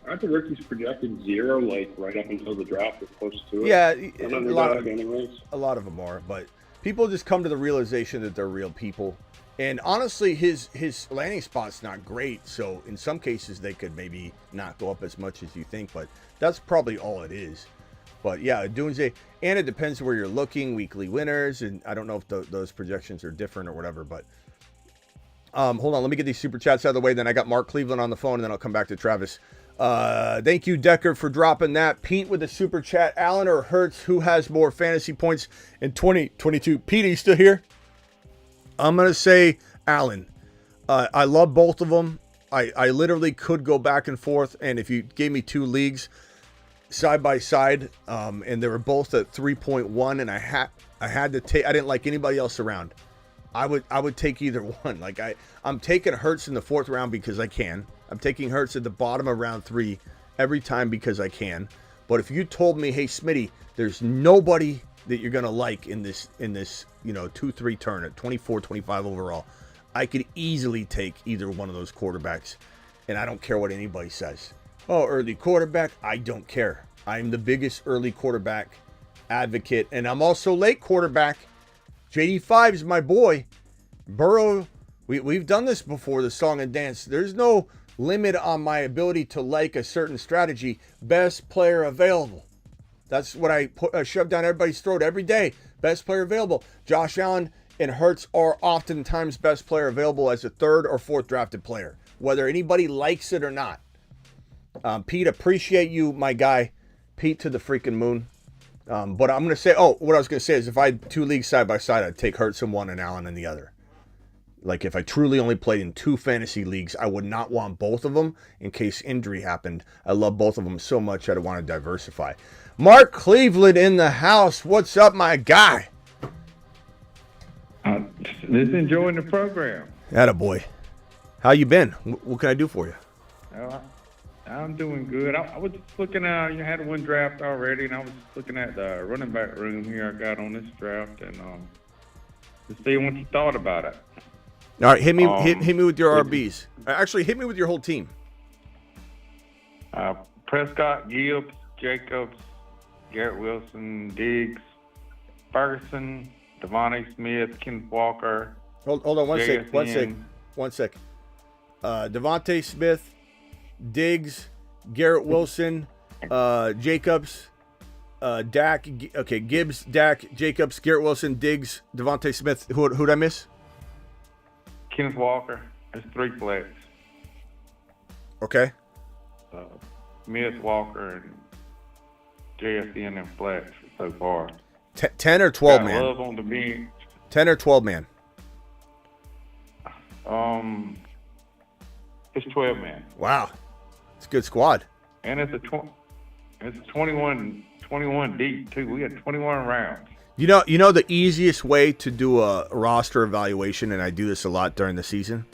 Aren't the rookies projected 0, like right up until the draft or close to it? Yeah, a lot of them are, but people just come to the realization that they're real people. And honestly, his landing spot's not great, so in some cases they could maybe not go up as much as you think, but that's probably all it is. But yeah, Doomsday, and it depends where you're looking, weekly winners, and I don't know if those projections are different or whatever, but hold on, let me get these super chats out of the way, then I got Mark Cleveland on the phone, and then I'll come back to Travis. Thank you, Decker, for dropping that. Pete with a super chat. Allen or Hurts, who has more fantasy points in 2022? Pete, are you still here? I'm going to say Allen. I love both of them. I literally could go back and forth, and if you gave me 2 leagues side by side, and they were both at 3.1, and I had to take, I didn't like anybody else around. I would take either one. Like I'm taking Hurts in the 4th round because I can. I'm taking Hurts at the bottom of round 3 every time because I can. But if you told me, hey Smitty, there's nobody that you're gonna like in this 2-3 turn at 24-25 overall, I could easily take either one of those quarterbacks, and I don't care what anybody says. Oh, early quarterback, I don't care. I'm the biggest early quarterback advocate, and I'm also late quarterback. JD5 is my boy. Burrow, we've done this before, the song and dance. There's no limit on my ability to like a certain strategy. Best player available. That's what I shove down everybody's throat every day. Best player available. Josh Allen and Hurts are oftentimes best player available as a 3rd or 4th drafted player, whether anybody likes it or not. Pete, appreciate you, my guy. Pete to the freaking moon. But I'm going to say, what I was going to say is if I had 2 leagues side by side, I'd take Hurts in one and Allen in the other. Like if I truly only played in 2 fantasy leagues, I would not want both of them in case injury happened. I love both of them so much I'd want to diversify. Mark Cleveland in the house. What's up, my guy? Just enjoying the program. Attaboy. How you been? What can I do for you? I'm doing good. I was just looking at, you had one draft already, and I was just looking at the running back room here I got on this draft, and to see what you thought about it. All right, hit me with your RBs. Actually, hit me with your whole team. Prescott, Gibbs, Jacobs, Garrett Wilson, Diggs, Ferguson, Devontae Smith, Kenneth Walker. Hold on one sec. Devontae Smith, Diggs, Garrett Wilson, Jacobs, Dak. Okay, Gibbs, Dak, Jacobs, Garrett Wilson, Diggs, Devontae Smith. Who'd I miss? Kenneth Walker. There's 3 flex. Okay. Smith, Walker, and JSN and flex so far. 10 or 12 man. Love on the bench. 10 or 12 man. It's 12 man. Wow, it's a good squad. And it's 21 deep too. We had 21 rounds. You know the easiest way to do a roster evaluation, and I do this a lot during the season,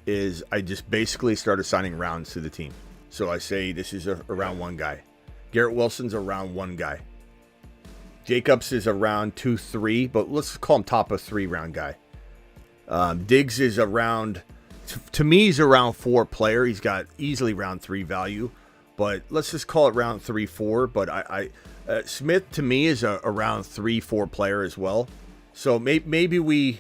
is I just basically start assigning rounds to the team. So I say this is a round 1 guy. Garrett Wilson's a round 1 guy. Jacobs is a round 2-3, but let's call him top of 3 round guy. Diggs is a round, to me, he's a round 4 player. He's got easily round 3 value, but let's just call it round 3-4. But Smith to me is a round 3-4 player as well. So maybe we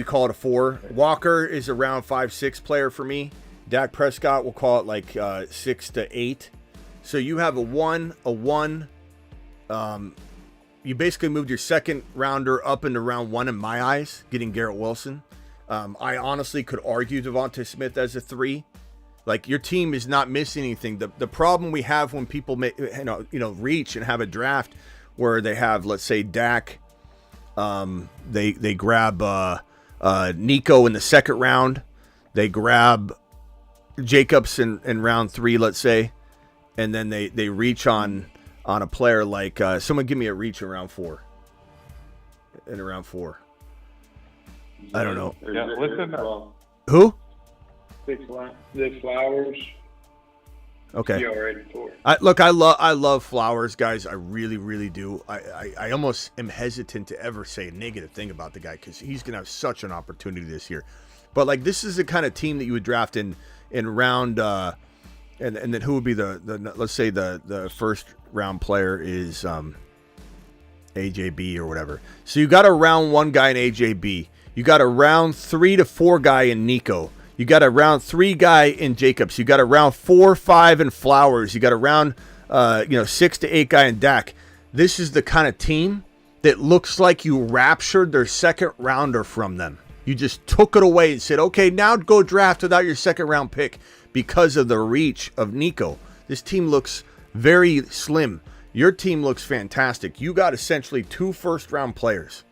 call it a 4. Walker is a round 5-6 player for me. Dak Prescott, we'll call it like 6 to 8. So you have a 1, you basically moved your second rounder up into round 1 in my eyes, getting Garrett Wilson. I honestly could argue Devonta Smith as a 3. Like, your team is not missing anything. The problem we have when people reach and have a draft where they have, let's say, Dak, they grab Nico in the second round, they grab Jacobs in round 3, let's say, and then they reach on a player like someone give me a reach in round 4. In round 4, I don't know. Yeah, listen. Who? Six Flowers. Okay. You already for. I love Flowers, guys. I really, really do. I almost am hesitant to ever say a negative thing about the guy because he's gonna have such an opportunity this year. But like, this is the kind of team that you would draft in round. And then who would be the let's say the first round player is AJB or whatever. So you got a round 1 guy in AJB. You got a round 3 to 4 guy in Nico. You got a round 3 guy in Jacobs. You got a round 4, 5 in Flowers. You got a round 6 to 8 guy in Dak. This is the kind of team that looks like you raptured their second rounder from them. You just took it away and said, okay, now go draft without your second round pick because of the reach of Nico. This team looks very slim. Your team looks fantastic. You got essentially 2 first-round players.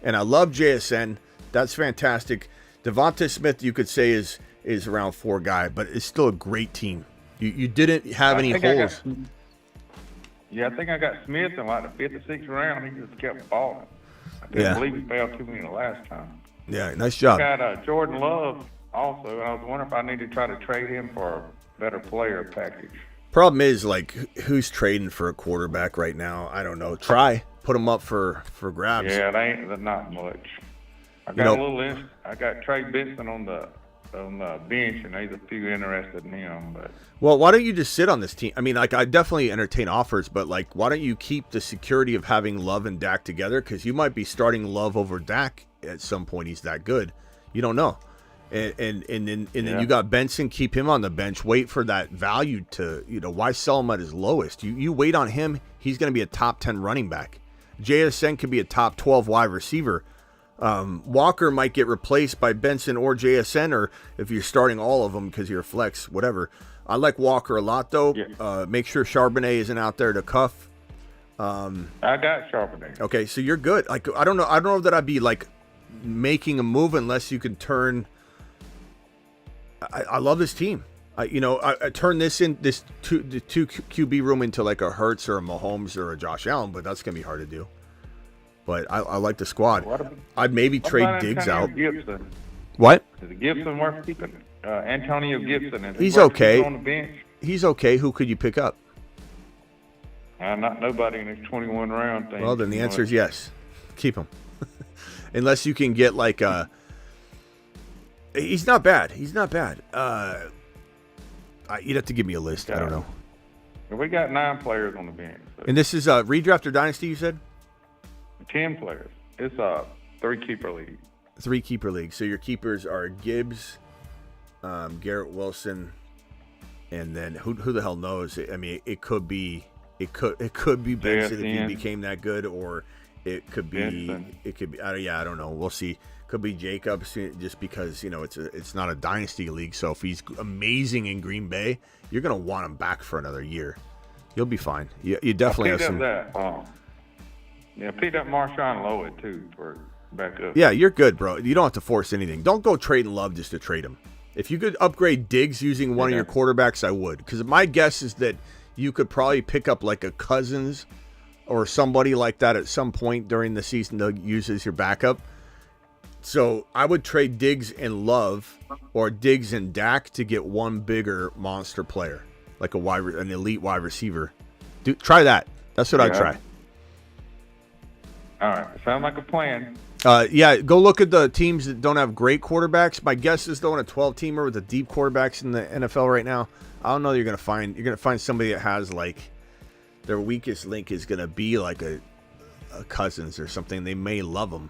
And I love JSN. That's fantastic. Devonta Smith, you could say, is a round 4 guy, but it's still a great team. You didn't have any holes. I think I got Smith in like the 5th or 6th round. He just kept falling. I couldn't believe he fell to me the last time. Yeah, nice job. I got Jordan Love also, and I was wondering if I need to try to trade him for a better player package. Problem is, like, who's trading for a quarterback right now? I don't know. Put him up for grabs. Yeah, they're not much. I got Trey Benson on the bench, and there's a few interested in him. But well, why don't you just sit on this team? I mean, like, I definitely entertain offers, but like, why don't you keep the security of having Love and Dak together? Because you might be starting Love over Dak at some point. He's that good. You don't know. And then you got Benson. Keep him on the bench. Wait for that value to, why sell him at his lowest? You wait on him. He's going to be a top 10 running back. JSN could be a top 12 wide receiver. Walker might get replaced by Benson or JSN, or if you're starting all of them because you're a flex, whatever. I like Walker a lot, though. Yeah. Make sure Charbonnet isn't out there to cuff. I got Charbonnet. Okay, so you're good. Like, I don't know that I'd be like making a move unless you can turn. I love this team. I turn the two QB room into like a Hurts or a Mahomes or a Josh Allen, but that's gonna be hard to do. But I like the squad. I'd maybe trade Diggs out. Gibson? What? Is Gibson worth keeping? Antonio Gibson. He's okay. On the bench? He's okay. Who could you pick up? Not nobody in this 21 round thing. Well, then the answer is yes. Keep him. Unless you can get like a. He's not bad. You'd have to give me a list. I don't know. We got 9 players on the bench. So. And this is redraft or dynasty, you said? 10 players. It's a 3-keeper league. 3-keeper league. So your keepers are Gibbs, Garrett Wilson, and then who the hell knows? I mean, it could be Benson if he became that good, or it could be I don't know. We'll see. Could be Jacobs, just because it's not a dynasty league. So if he's amazing in Green Bay, you're gonna want him back for another year. You'll be fine. You definitely have some. Picked up Marshawn Lloyd too for backup. Yeah, you're good, bro. You don't have to force anything. Don't go trading Love just to trade him. If you could upgrade Diggs using one of your quarterbacks, I would. Because my guess is that you could probably pick up like a Cousins or somebody like that at some point during the season to use as your backup. So I would trade Diggs and Love, or Diggs and Dak, to get one bigger monster player, like an elite wide receiver. Try that. That's what I'd try. All right. Sounds like a plan. Go look at the teams that don't have great quarterbacks. My guess is, though, in a 12-teamer with the deep quarterbacks in the NFL right now, I don't know you're gonna find somebody that has like their weakest link is gonna be like a Cousins or something. They may love them,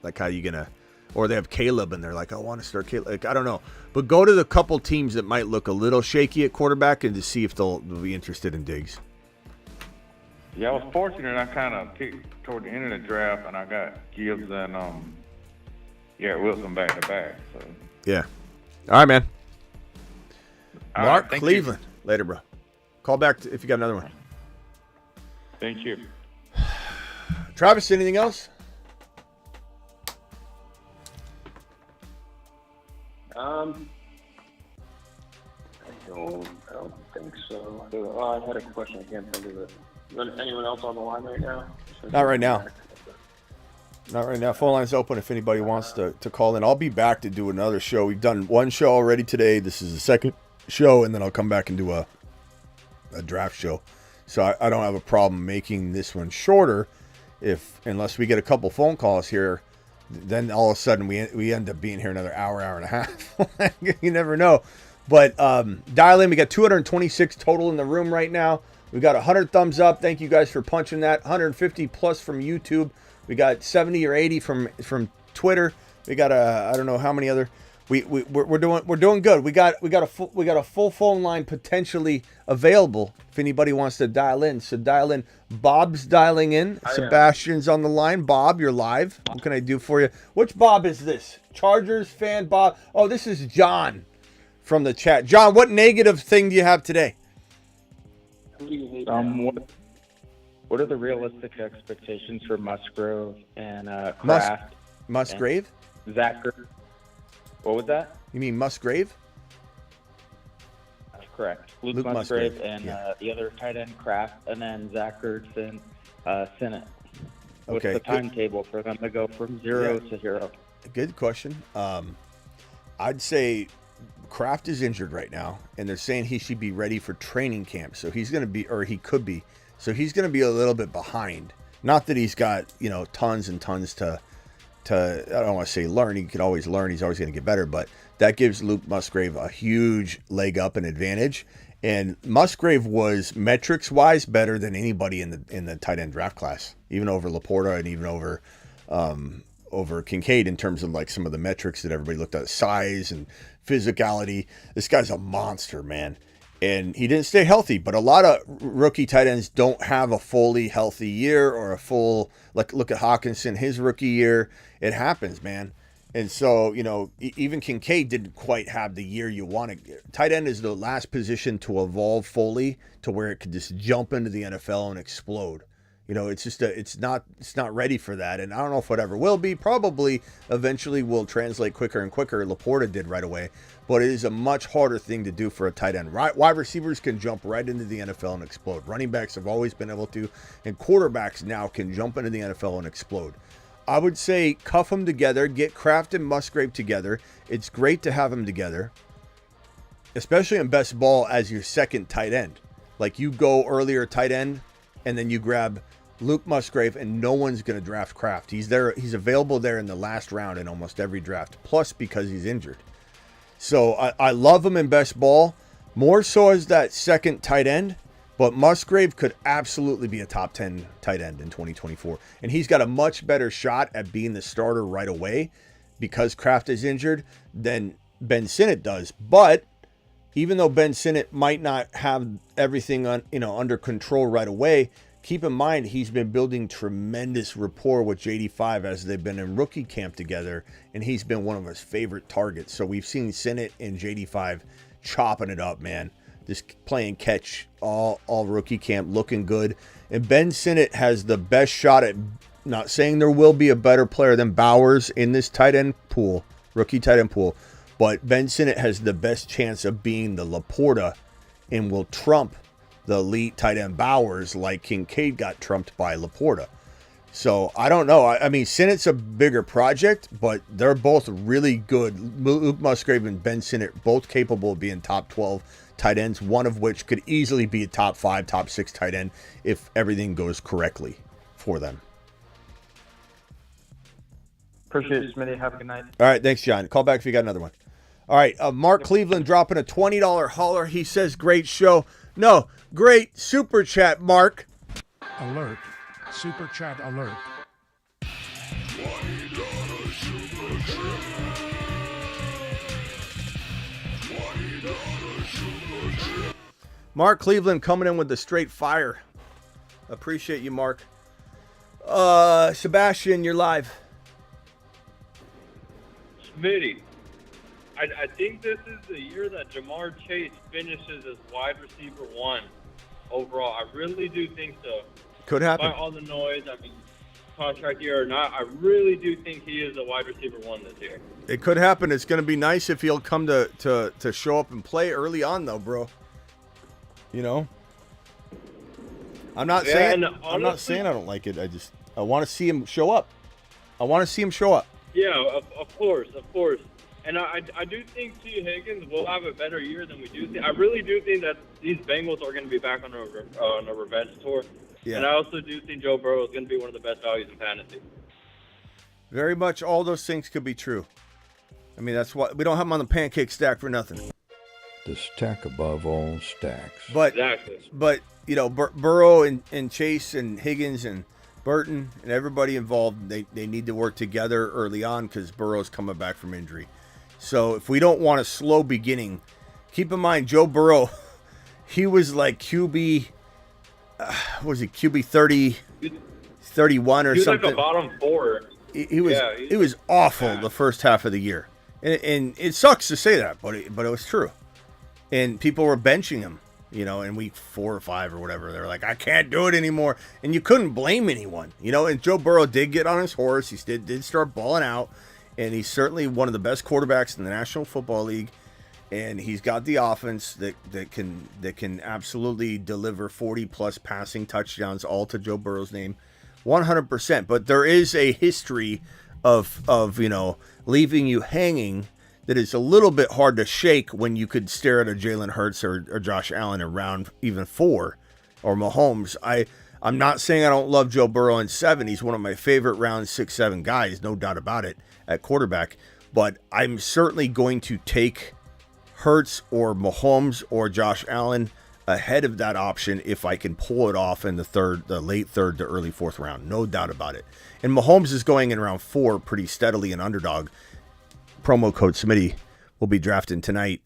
like how you gonna, or they have Caleb and they're like, I want to start Caleb. Like, I don't know, but go to the couple teams that might look a little shaky at quarterback and to see if they'll be interested in Diggs. Yeah, I was fortunate. I kind of picked toward the end of the draft, and I got Gibbs and Garrett Wilson back to back. So Yeah. All right, man. All Mark right, thank Cleveland. Later, bro. Call back if you got another one. Thank you. Travis, anything else? I don't think so. I had a question. I can't think of it. Anyone else on the line right now? Not right now. Not right now. Phone line's open if anybody wants to call in. I'll be back to do another show. We've done one show already today. This is the second show, and then I'll come back and do a draft show. So I don't have a problem making this one shorter unless we get a couple phone calls here. Then all of a sudden we end up being here another hour and a half. You never know. But dial in. We got 226 total in the room right now. We got 100 thumbs up. Thank you guys for punching that. 150 plus from YouTube. We got 70 or 80 from Twitter. We got I don't know how many other. We're doing good. We got a full phone line potentially available if anybody wants to dial in. So dial in. Bob's dialing in. Sebastian's on the line. Bob, you're live. What can I do for you? Which Bob is this? Chargers fan Bob. Oh, this is John from the chat. John, what negative thing do you have today? What are the realistic expectations for Musgrove and Kraft? Musgrave? And Zach. What was that? You mean Musgrave? That's correct. Luke Musgrave and the other tight end Kraft, and then Zach Ertz and Sinnott. What's the timetable for them to go from zero to hero? Good question. I'd say Kraft is injured right now, and they're saying he should be ready for training camp. So he's going to be, or he could be. So he's going to be a little bit behind. Not that he's got, tons and tons to I don't want to say learn. He could always learn. He's always going to get better. But that gives Luke Musgrave a huge leg up and advantage. And Musgrave was metrics-wise better than anybody in the tight end draft class, even over Laporta and even over Kincaid in terms of like some of the metrics that everybody looked at, size and physicality. This guy's a monster, man. And he didn't stay healthy, but a lot of rookie tight ends don't have a fully healthy year or a full, like look at Hawkinson, his rookie year. It happens, man. And so, even Kincaid didn't quite have the year you wanted. Tight end is the last position to evolve fully to where it could just jump into the NFL and explode. It's just it's not ready for that. And I don't know if it ever will be. Probably eventually will translate quicker and quicker. Laporta did right away. But it is a much harder thing to do for a tight end. Wide receivers can jump right into the NFL and explode. Running backs have always been able to. And quarterbacks now can jump into the NFL and explode. I would say cuff them together. Get Kraft and Musgrave together. It's great to have them together. Especially in best ball as your second tight end. Like you go earlier tight end and then you grab Luke Musgrave, and no one's going to draft Kraft. He's there. He's available there in the last round in almost every draft, plus because he's injured. So I love him in best ball, more so as that second tight end, but Musgrave could absolutely be a top 10 tight end in 2024. And he's got a much better shot at being the starter right away because Kraft is injured than Ben Sinnott does. But even though Ben Sinnott might not have everything under control right away, keep in mind, he's been building tremendous rapport with JD5 as they've been in rookie camp together, and he's been one of his favorite targets. So we've seen Sinnott and JD5 chopping it up, man. Just playing catch all rookie camp, looking good. And Ben Sinnott has the best shot at, not saying there will be a better player than Bowers in this tight end pool, rookie tight end pool, but Ben Sinnott has the best chance of being the Laporta and will trump the elite tight end Bowers like Kincaid got trumped by Laporta. So I don't know. I mean, Sinnott's a bigger project, but they're both really good. Luke Musgrave and Ben Sinnott both capable of being top 12 tight ends, one of which could easily be a top 5, top 6 tight end if everything goes correctly for them. Appreciate it, Smitty. Have a good night. All right, thanks, John. Call back if you got another one. All right, Mark Cleveland dropping a $20 hauler. He says, great show. No, great super chat, Mark. Alert. Super chat alert. Mark Cleveland coming in with the straight fire. Appreciate you, Mark. Sebastian, you're live. Smitty, I think this is the year that Jamar Chase finishes as wide receiver 1 overall. I really do think so. Could happen. Despite all the noise, I mean, contract year or not, I really do think he is a wide receiver 1 this year. It could happen. It's going to be nice if he'll come to show up and play early on, though, bro. You know? I'm not saying I don't like it. I want to see him show up. Yeah, of course. And I do think T. Higgins will have a better year than we do think. I really do think that these Bengals are going to be back on a revenge tour. Yeah. And I also do think Joe Burrow is going to be one of the best values in fantasy. Very much all those things could be true. I mean, that's why we don't have him on the pancake stack for nothing. The stack above all stacks. But, exactly. But you know, Burrow and Chase and Higgins and Burton and everybody involved, they need to work together early on because Burrow's coming back from injury. So if we don't want a slow beginning, keep in mind Joe Burrow, he was like QB, QB 30, 31 or he was something. Like a bottom 4. He was awful the first half of the year, and it sucks to say that, but it was true. And people were benching him, you know, in week 4 or 5 or whatever. They were like, I can't do it anymore, and you couldn't blame anyone, you know. And Joe Burrow did get on his horse. He did start balling out, and he's certainly one of the best quarterbacks in the National Football League. And he's got the offense that can absolutely deliver 40+ passing touchdowns, all to Joe Burrow's name. 100%, but there is a history of you know, leaving you hanging that is a little bit hard to shake when you could stare at a Jalen Hurts or Josh Allen in round even 4 or Mahomes. I'm not saying I don't love Joe Burrow in 7. He's one of my favorite round 6, 7 guys, no doubt about it, at quarterback. But I'm certainly going to take Hurts or Mahomes or Josh Allen ahead of that option if I can pull it off in the late 3rd to early 4th round. No doubt about it. And Mahomes is going in round 4 pretty steadily in underdog. Promo code Smitty will be drafting tonight.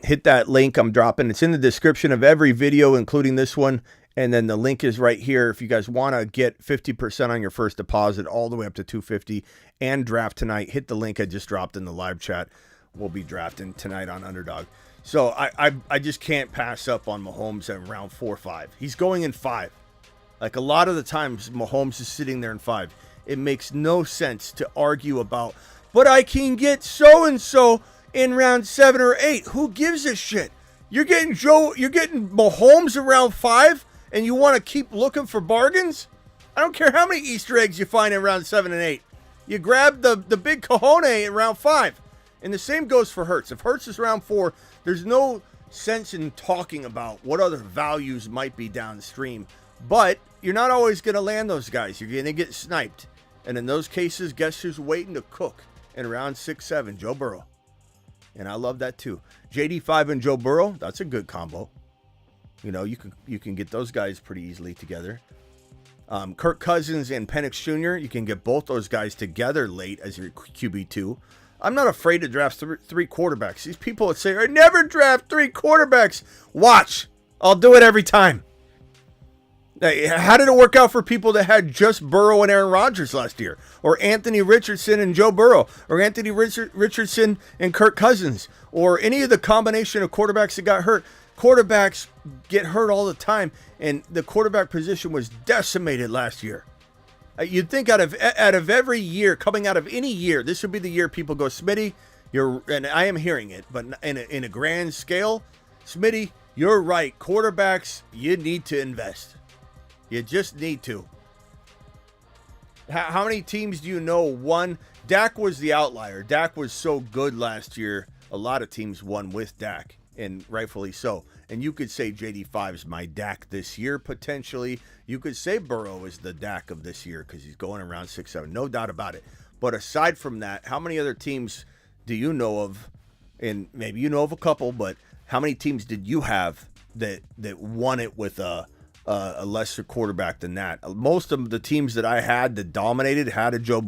Hit that link I'm dropping. It's in the description of every video, including this one. And then the link is right here. If you guys want to get 50% on your first deposit all the way up to $250 and draft tonight, hit the link I just dropped in the live chat. We'll be drafting tonight on underdog. So I just can't pass up on Mahomes at round 4 or 5. He's going in 5. Like a lot of the times Mahomes is sitting there in 5. It makes no sense to argue about, but I can get so-and-so in round 7 or 8. Who gives a shit? You're getting Mahomes around 5 and you want to keep looking for bargains? I don't care how many Easter eggs you find in round 7 and 8. You grab the big cojones in round 5. And the same goes for Hurts. If Hurts is round 4, there's no sense in talking about what other values might be downstream. But you're not always going to land those guys. You're going to get sniped. And in those cases, guess who's waiting to cook in round 6, 7? Joe Burrow. And I love that too. JD5 and Joe Burrow, that's a good combo. You know, you can get those guys pretty easily together. Kirk Cousins and Penix Jr., you can get both those guys together late as your QB2. I'm not afraid to draft 3 quarterbacks. These people that say, I never draft 3 quarterbacks. Watch. I'll do it every time. How did it work out for people that had just Burrow and Aaron Rodgers last year? Or Anthony Richardson and Joe Burrow? Or Anthony Richardson and Kirk Cousins? Or any of the combination of quarterbacks that got hurt? Quarterbacks get hurt all the time. And the quarterback position was decimated last year. You'd think out of every year, coming out of any year, this would be the year people go, Smitty, and I am hearing it, but in a grand scale, Smitty, you're right. Quarterbacks, you need to invest. You just need to. How many teams do you know won? Dak was the outlier. Dak was so good last year. A lot of teams won with Dak, and rightfully so. And you could say JD5 is my Dak this year, potentially. You could say Burrow is the Dak of this year because he's going around 6, 7. No doubt about it. But aside from that, how many other teams do you know of? And maybe you know of a couple, but how many teams did you have that won it with a lesser quarterback than that? Most of the teams that I had that dominated had a Josh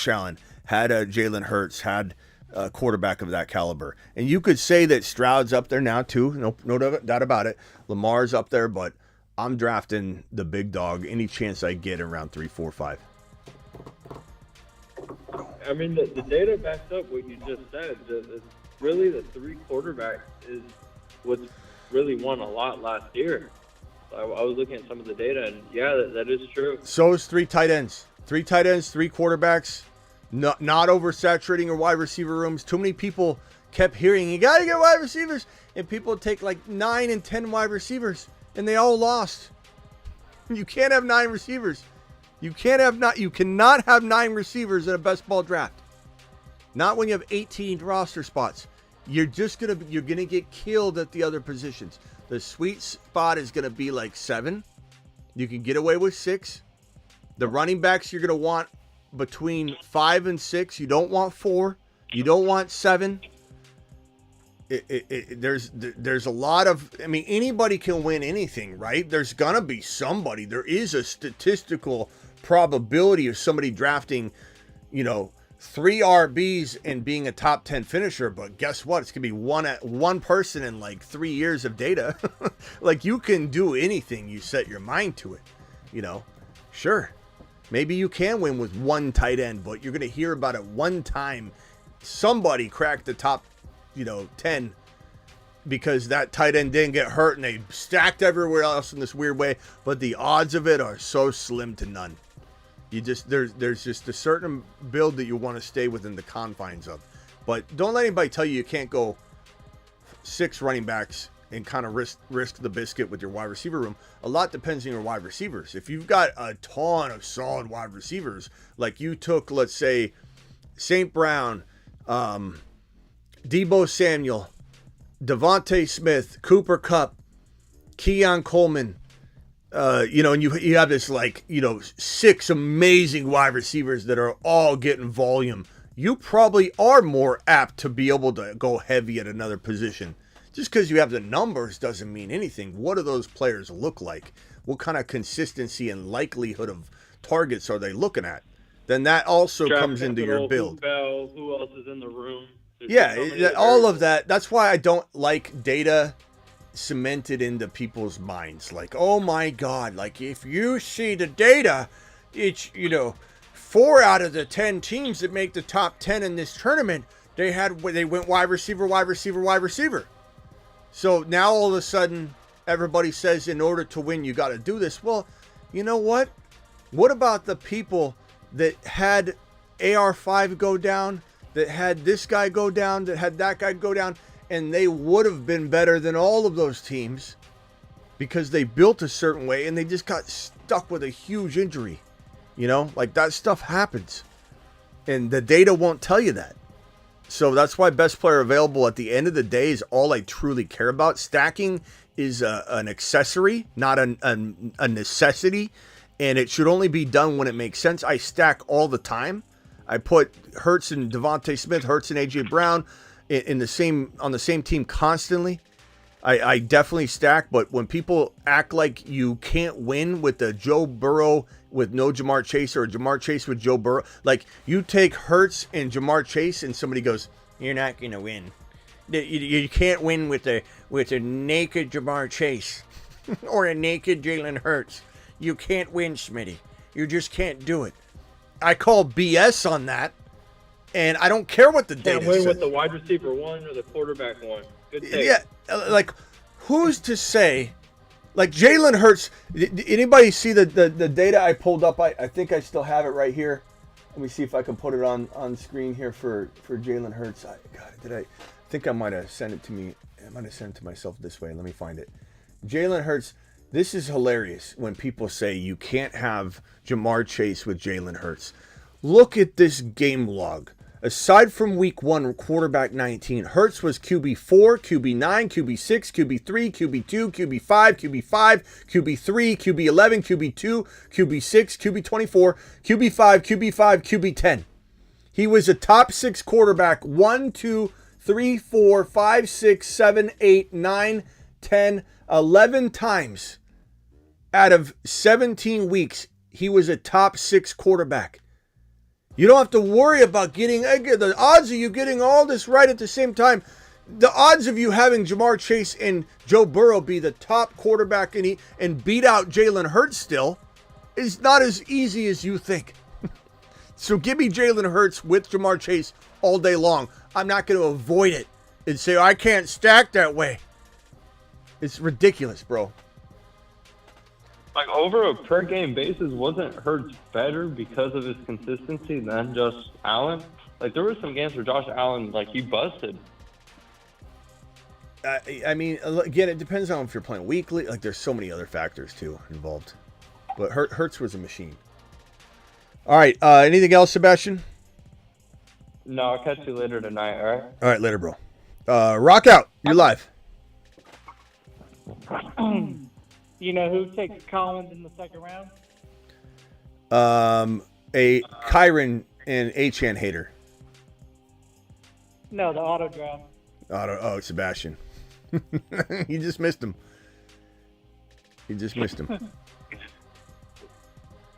Allen, had a Jalen Hurts, had quarterback of that caliber. And you could say that Stroud's up there now too. No doubt about it. Lamar's up there, but I'm drafting the big dog any chance I get in round 3, 4, 5. I mean, the data backs up what you just said. Really, the 3 quarterbacks is what's really won a lot last year. I was looking at some of the data, and yeah, that is true. So is 3 tight ends. 3 tight ends, 3 quarterbacks. Not oversaturating your wide receiver rooms. Too many people kept hearing, you got to get wide receivers. And people take like 9 and 10 wide receivers, and they all lost. You can't have 9 receivers. You cannot have 9 receivers in a best ball draft. Not when you have 18 roster spots. You're gonna get killed at the other positions. The sweet spot is gonna be like 7. You can get away with 6. The running backs you're gonna want between 5 and 6. You don't want 4. You don't want 7. There's a lot of, I mean, anybody can win anything, right? There's gonna be somebody. There is a statistical probability of somebody drafting, 3 RBs and being a top 10 finisher, but guess what? It's gonna be one person in like 3 years of data. Like, you can do anything you set your mind to it. Sure, maybe you can win with 1 tight end, but you're gonna hear about it one time. Somebody cracked the top 10 because that tight end didn't get hurt and they stacked everywhere else in this weird way, but the odds of it are so slim to none. There's just a certain build that you want to stay within the confines of. But don't let anybody tell you can't go 6 running backs and kind of risk the biscuit with your wide receiver room. A lot depends on your wide receivers. If you've got a ton of solid wide receivers, like you took, let's say, St. Brown, Deebo Samuel, Devontae Smith, Cooper Kupp, Keon Coleman, and you have this 6 amazing wide receivers that are all getting volume. You probably are more apt to be able to go heavy at another position. Just because you have the numbers doesn't mean anything. What do those players look like? What kind of consistency and likelihood of targets are they looking at? Then that also comes into your build. Who else is in the room? All of that. That's why I don't like data cemented into people's minds. Like, oh my God, like if you see the data, it's, 4 out of the 10 teams that make the top 10 in this tournament, they went wide receiver, wide receiver, wide receiver. So now all of a sudden, everybody says in order to win, you got to do this. Well, you know what? What about the people that had AR5 go down, that had this guy go down, that had that guy go down, and they would have been better than all of those teams because they built a certain way and they just got stuck with a huge injury. Like that stuff happens. And the data won't tell you that. So that's why best player available at the end of the day is all I truly care about. Stacking is an accessory, not a necessity. And it should only be done when it makes sense. I stack all the time. I put Hurts and Devontae Smith, Hurts and AJ Brown on the same team constantly. I definitely stack, but when people act like you can't win with the Joe Burrow with no Jamar Chase or Jamar Chase with Joe Burrow, like you take Hurts and Jamar Chase and somebody goes, you're not gonna win. You can't win with a naked Jamar Chase or a naked Jalen Hurts. You can't win, Smitty. You just can't do it. I call BS on that, and I don't care what the data says. Can't win with the wide receiver 1 or the quarterback 1. Good take. Yeah, like who's to say? Like Jalen Hurts. Anybody see the data I pulled up? I think I still have it right here. Let me see if I can put it on screen here for Jalen Hurts. I think I might have sent it to me. I might have sent it to myself this way. Let me find it. Jalen Hurts. This is hilarious when people say you can't have Jamar Chase with Jalen Hurts. Look at this game log. Aside from week 1, quarterback 19, Hurts was QB4, QB9, QB6, QB3, QB2, QB5, QB5, QB3, QB11, QB2, QB6, QB24, QB5, QB5, QB10. He was a top 6 quarterback 1, 2, 3, 4, 5, 6, 7, 8, 9, 10, 11 times. Out of 17 weeks, he was a top 6 quarterback. You don't have to worry about getting the odds of you getting all this right at the same time. The odds of you having Jamar Chase and Joe Burrow be the top quarterback and beat out Jalen Hurts still is not as easy as you think. So give me Jalen Hurts with Jamar Chase all day long. I'm not going to avoid it and say, I can't stack that way. It's ridiculous, bro. Like, over a per-game basis, wasn't Hurts better because of his consistency than just Allen? Like, there were some games where Josh Allen, like, he busted. I mean, again, it depends on if you're playing weekly. Like, there's so many other factors, too, involved. But Hurts was a machine. All right, anything else, Sebastian? No, I'll catch you later tonight, all right? All right, later, bro. Rock out. You're live. You know who takes Collins in the second round? A Kyron and Achan hater. No, the auto draft. Oh, Sebastian. You just missed him. You just missed him.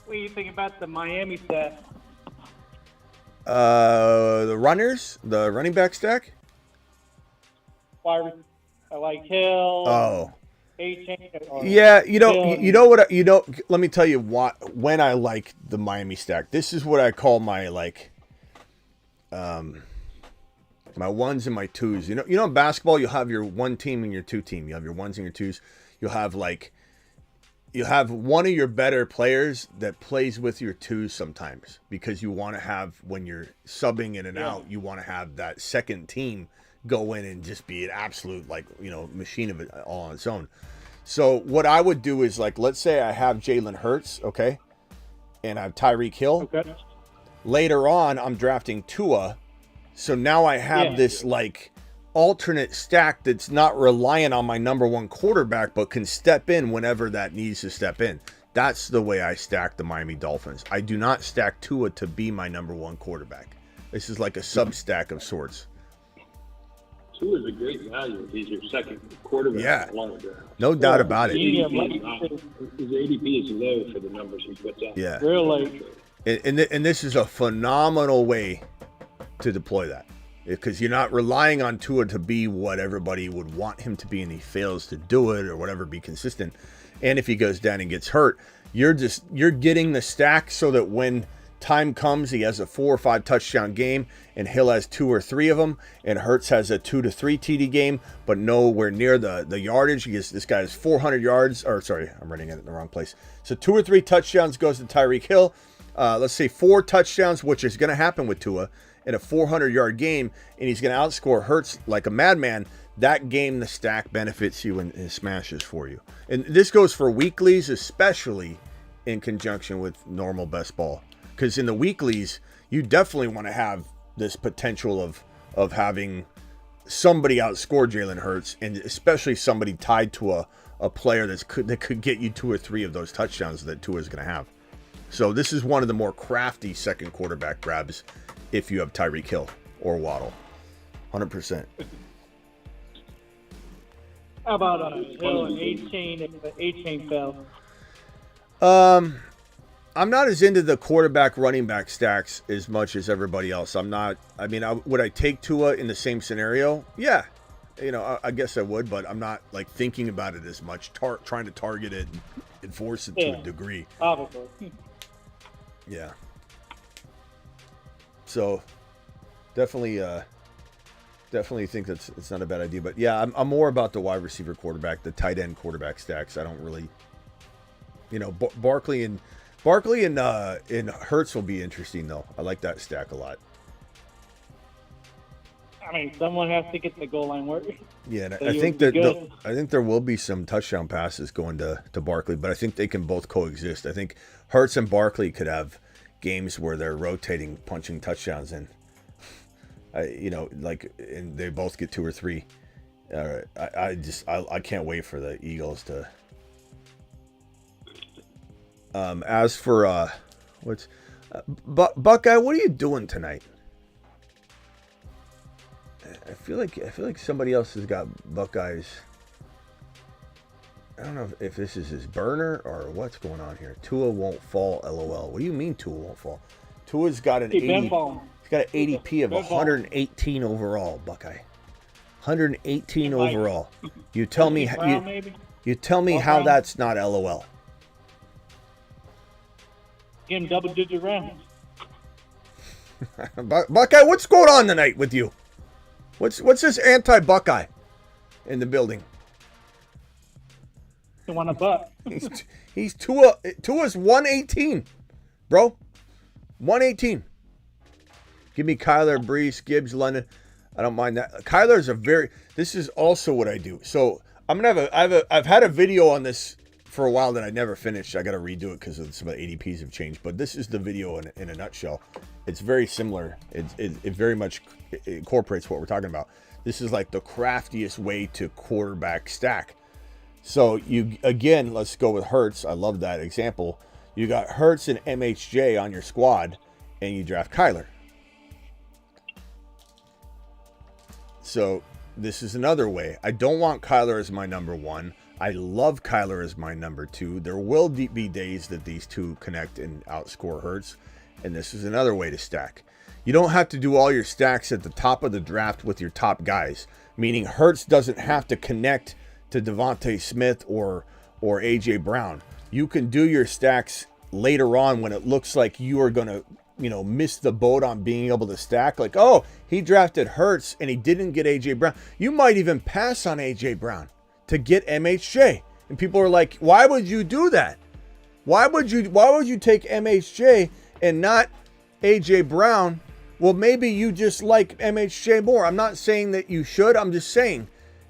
What do you think about the Miami stack? The running back stack? I like Hill. Oh. A-Chain. Yeah, let me tell you when I like the Miami stack. This is what I call my my ones and my twos. You know in basketball you'll have your one team and your two team. You have your ones and your twos. You'll have one of your better players that plays with your twos sometimes because you want to have, when you're subbing in and out, you want to have that second team go in and just be an absolute machine of it all on its own. So what I would do is, let's say I have Jalen Hurts, okay, and I have Tyreek Hill. Okay. Later on, I'm drafting Tua, so now I have this alternate stack that's not reliant on my number one quarterback, but can step in whenever that needs to step in. That's the way I stack the Miami Dolphins. I do not stack Tua to be my number one quarterback. This is like a sub-stack of sorts. Tua is a great value if he's your second quarterback. Yeah, Along the no doubt about it. His ADP is low for the numbers he puts up. Yeah. Really? And this is a phenomenal way to deploy that. Because you're not relying on Tua to be what everybody would want him to be, and he fails to do it or whatever, be consistent. And if he goes down and gets hurt, you're getting the stack so that when time comes, he has a 4 or 5 touchdown game, and Hill has 2 or 3 of them, and Hurts has a 2 to 3 TD game, but nowhere near the yardage. This guy has 400 yards. Or sorry, I'm running it in the wrong place. So 2 or 3 touchdowns goes to Tyreek Hill. Let's say 4 touchdowns, which is going to happen with Tua, in a 400-yard game, and he's going to outscore Hurts like a madman. That game, the stack benefits you and smashes for you. And this goes for weeklies, especially in conjunction with normal best ball. Because in the weeklies, you definitely want to have this potential of having somebody outscore Jalen Hurts, and especially somebody tied to a player that could get you 2 or 3 of those touchdowns that Tua is going to have. So this is one of the more crafty second quarterback grabs if you have Tyreek Hill or Waddle. 100%. How about Hill and A-Chain if the A-Chain fell? I'm not as into the quarterback running back stacks as much as everybody else. I'm not. I mean, would I take Tua in the same scenario? Yeah. I guess I would, but I'm not thinking about it as much, trying to target it and force it to a degree. Obviously. Yeah. So definitely think it's not a bad idea. But yeah, I'm more about the wide receiver quarterback, the tight end quarterback stacks. I don't really, Barkley and Hurts will be interesting though. I like that stack a lot. I mean, someone has to get the goal line work. Yeah, and So I think there will be some touchdown passes going to Barkley, but I think they can both coexist. I think Hurts and Barkley could have games where they're rotating, punching touchdowns in. And they both get 2 or 3. I can't wait for the Eagles to. As for Buckeye, what are you doing tonight? I feel like somebody else has got Buckeyes. I don't know if this is his burner or what's going on here. Tua won't fall, LOL. What do you mean Tua won't fall? Tua's got an 80. He's got an ADP of Ben 118 overall, Buckeye. 118 overall. You tell me you tell me how that's not LOL. Give him double-digit rounds. Buckeye, what's going on tonight with you? What's this anti-Buckeye in the building? You want a buck? He's Tua's 118, bro. 118. Give me Kyler, Brees, Gibbs, London. I don't mind that. Kyler's this is also what I do. So I'm gonna I've had a video on this for a while that I never finished. I got to redo it because some of the ADPs have changed. But this is the video in a nutshell. It's very similar. It very much incorporates what we're talking about. This is like the craftiest way to quarterback stack. So let's go with Hurts. I love that example. You got Hurts and MHJ on your squad, and you draft Kyler. So this is another way. I don't want Kyler as my number one. I love Kyler as my number two. There will be days that these two connect and outscore Hurts, and this is another way to stack. You don't have to do all your stacks at the top of the draft with your top guys, meaning Hurts doesn't have to connect to Devontae Smith or AJ Brown. You can do your stacks later on when it looks like you are going to, miss the boat on being able to stack. Like, oh, he drafted Hurts and he didn't get AJ Brown. You might even pass on AJ Brown to get MHJ. And people are like, why would you do that? Why would you take MHJ and not AJ Brown? Well, maybe you just like MHJ more. I'm not saying that you should. I'm just saying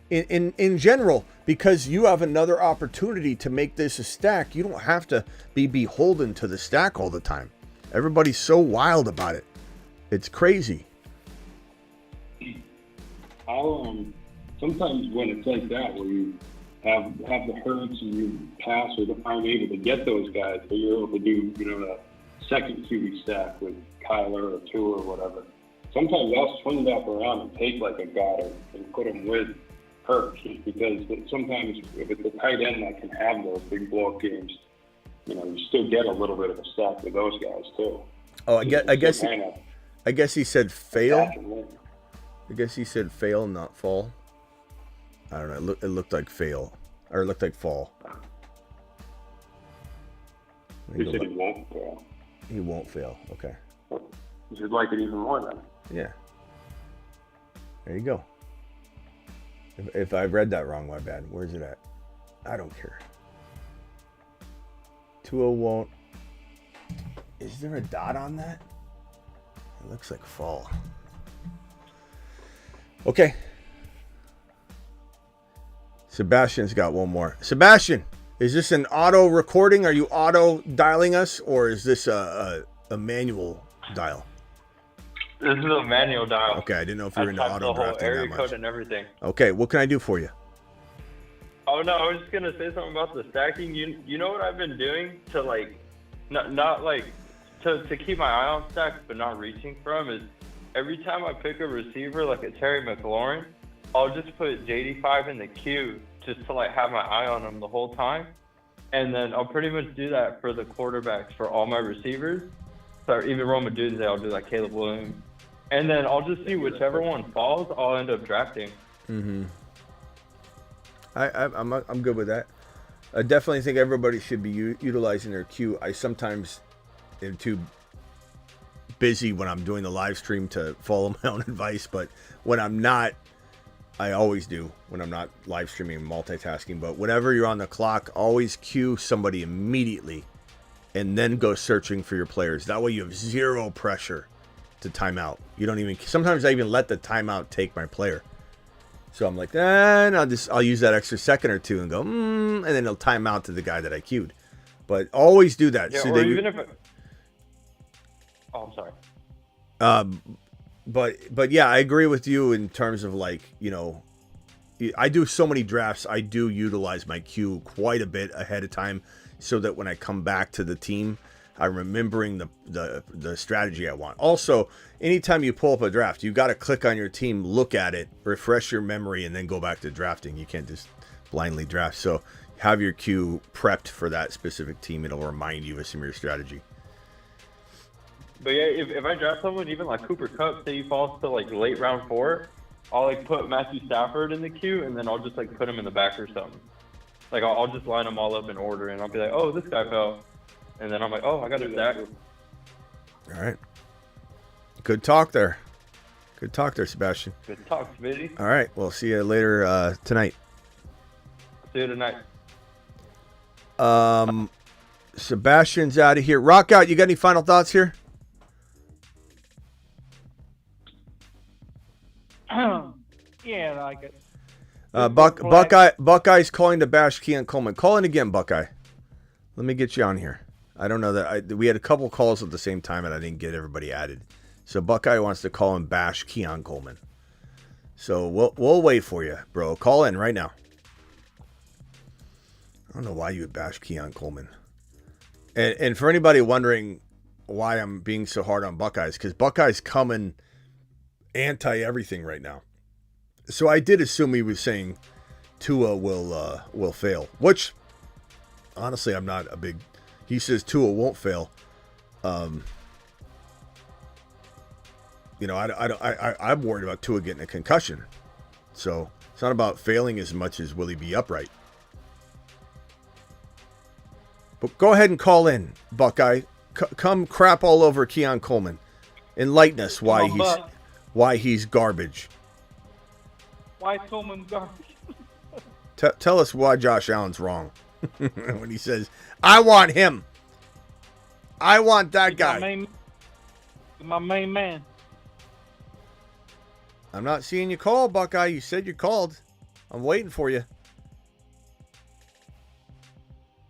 in general, because you have another opportunity to make this a stack. You don't have to be beholden to the stack all the time. Everybody's so wild about it. It's crazy. Sometimes when it's like that, where you have the Hurts and you pass or aren't able to get those guys, but you're able to do, the second QB stack with Kyler or Tua or whatever. Sometimes I'll swing that around and take like a Goddard and put him with Hurts, just because sometimes if it's a tight end that can have those big blow-up games, you still get a little bit of a stack with those guys too. Oh, I guess he said fail. I guess he said fail, not fall. I don't know. It looked like fail, or it looked like fall. He said he won't fail. He won't fail. Okay. You should like it even more then. Yeah. There you go. If I read that wrong, my bad. Where's it at? I don't care. 2-0 won't. Is there a dot on that? It looks like fall. Okay. Sebastian's got one more. Sebastian, is this an auto recording? Are you auto dialing us, or is this a manual dial? This is a manual dial. Okay, I didn't know if you were into auto drafting that much. The whole area code and everything. Okay, what can I do for you? Oh no, I was just gonna say something about the stacking. You know what I've been doing to not to keep my eye on stacks but not reaching from is every time I pick a receiver like a Terry McLaurin, I'll just put JD5 in the queue just to have my eye on him the whole time, and then I'll pretty much do that for the quarterbacks for all my receivers. So even Roma Dudes, I'll do Caleb Williams, and then I'll just see whichever one falls, I'll end up drafting. Mm-hmm. I'm good with that. I definitely think everybody should be utilizing their queue. I sometimes am too busy when I'm doing the live stream to follow my own advice, but when I'm not, I always do. When I'm not live streaming and multitasking, but whenever you're on the clock, always queue somebody immediately and then go searching for your players. That way you have zero pressure to timeout. You don't even, sometimes I even let the timeout take my player. So I'm like, and I'll use that extra second or two and go, and then it'll time out to the guy that I queued. But always do that. Yeah, so or even if I'm sorry. But yeah, I agree with you in terms of I do so many drafts. I do utilize my queue quite a bit ahead of time so that when I come back to the team, I'm remembering the strategy I want. Also, anytime you pull up a draft, you got to click on your team, look at it, refresh your memory, and then go back to drafting. You can't just blindly draft. So have your queue prepped for that specific team. It'll remind you of some of your strategy. But yeah, if I draft someone, even like Cooper Kupp, say he falls to like late round 4, I'll like put Matthew Stafford in the queue, and then I'll just like put him in the back or something. Like I'll just line them all up in order, and I'll be like, oh, this guy fell, and then I'm like, oh, I got a stack. All right. Good talk there. Good talk there, Sebastian. Good talk, Smitty. All right. We'll see you later tonight. See you tonight. Sebastian's out of here. Rock out. You got any final thoughts here? Yeah, I guess. Buckeye's calling to bash Keon Coleman. Call in again, Buckeye. Let me get you on here. I don't know that we had a couple calls at the same time and I didn't get everybody added. So Buckeye wants to call and bash Keon Coleman. So we'll wait for you, bro. Call in right now. I don't know why you would bash Keon Coleman. And for anybody wondering why I'm being so hard on Buckeyes, because Buckeyes coming anti everything right now. So I did assume he was saying Tua will fail, which honestly I'm not a big. He says Tua won't fail. I'm worried about Tua getting a concussion. So it's not about failing as much as will he be upright. But go ahead and call in, Buckeye. Come crap all over Keon Coleman. Enlighten us why he's garbage. Why Coleman's garbage? Tell us why Josh Allen's wrong when he says, "I want him. I want that guy." My main man. I'm not seeing you call, Buckeye. You said you called. I'm waiting for you.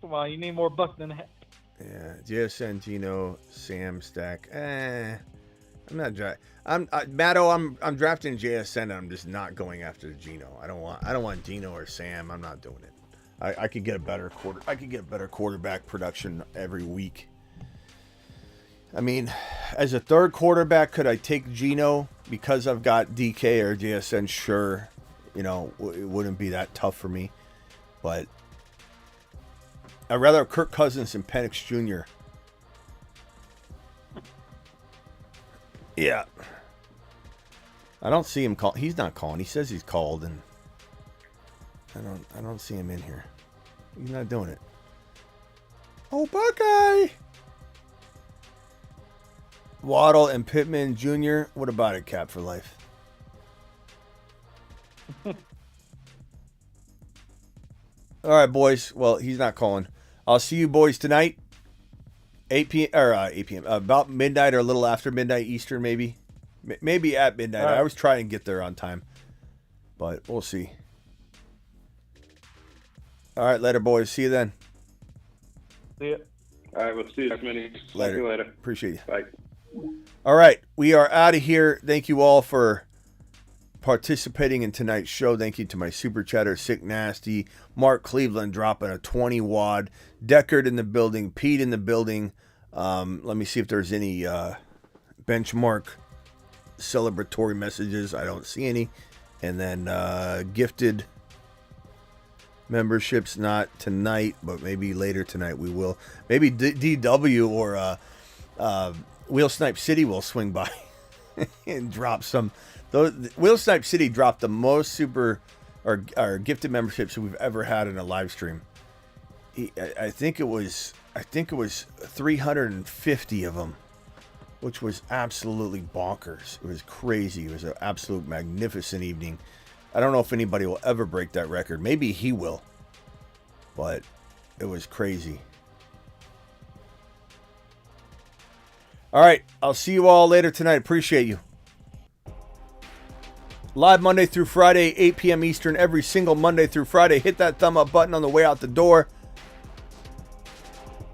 Come on, you need more buck than that. Yeah, JSN, Gino, Sam, Stack. I'm not Matto. I'm drafting JSN. And I'm just not going after Gino. I don't want Gino or Sam. I'm not doing it. I could get a better quarterback production every week. I mean, as a third quarterback, could I take Gino because I've got DK or JSN? Sure, it wouldn't be that tough for me, but I'd rather have Kirk Cousins and Penix Jr. Yeah. I don't see him call. He's not calling. He says he's called, and I don't see him in here. He's not doing it. Oh, Buckeye! Waddle and Pittman Jr. What about it, Cap for life? All right, boys. Well, he's not calling. I'll see you boys tonight. 8 p.m. About midnight or a little after midnight Eastern, maybe. Maybe at midnight. I always try and get there on time. But we'll see. All right, later, boys. See you then. See ya. All right, we'll see you, Smitty. Later. See you later. Appreciate you. Bye. All right, we are out of here. Thank you all for participating in tonight's show. Thank you to my super chatter, Sick Nasty, Mark Cleveland dropping a 20 wad, Deckard in the building, Pete in the building. Let me see if there's any benchmark celebratory messages. I don't see any. And then gifted memberships, not tonight, but maybe later tonight we will. Maybe DW or Wheel Snipe City will swing by and drop some. Wheel Snipe City dropped the most super or gifted memberships we've ever had in a live stream. I think it was 350 of them, which was absolutely bonkers. It was crazy. It was an absolute magnificent evening. I don't know if anybody will ever break that record. Maybe he will, but it was crazy. All right, I'll see you all later tonight. Appreciate you. Live Monday through Friday, 8 p.m. Eastern, every single Monday through Friday. Hit that thumb up button on the way out the door.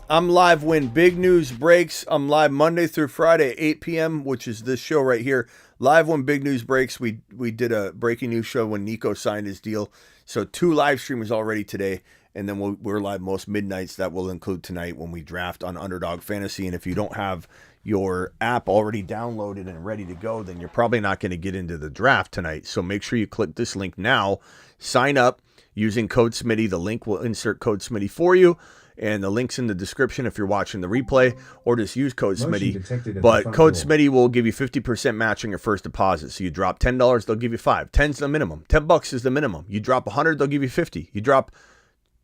I'm live when big news breaks. I'm live Monday through Friday, 8 p.m., which is this show right here. Live when big news breaks. We did a breaking news show when Nico signed his deal. So 2 live streamers already today. And then we're live most midnights. That will include tonight when we draft on Underdog Fantasy. And if you don't have your app already downloaded and ready to go, then you're probably not going to get into the draft tonight. So make sure you click this link now. Sign up using code Smitty. The link will insert code Smitty for you. and the link's in the description if you're watching the replay, or just use code Motion Smitty. detected at But the front code door. Smitty will give you 50% match on your first deposit. So you drop $10, they'll give you $5. 10's the minimum. $10 is the minimum. You drop 100, they'll give you 50. You drop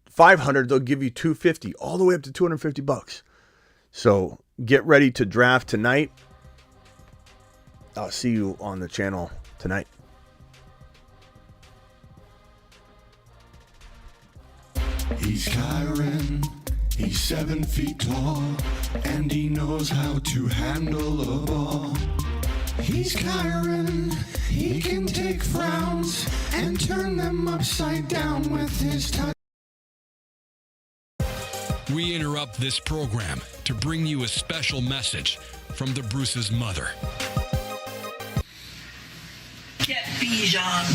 500, they'll give you 250, all the way up to $250. So get ready to draft tonight. I'll see you on the channel tonight. He's Kyron, he's 7 feet tall, and he knows how to handle a ball. He's Kyron, he can take frowns and turn them upside down with his touch. We interrupt this program to bring you a special message from the Bruce's mother. Get Bijan.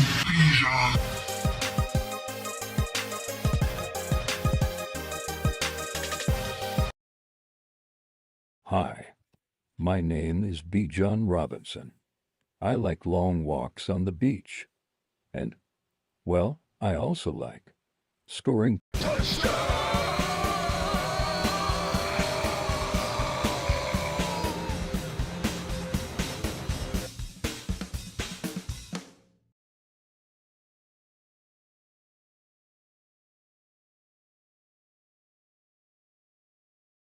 Hi, my name is Bijan Robinson. I like long walks on the beach. And, well, I also like scoring touchdowns.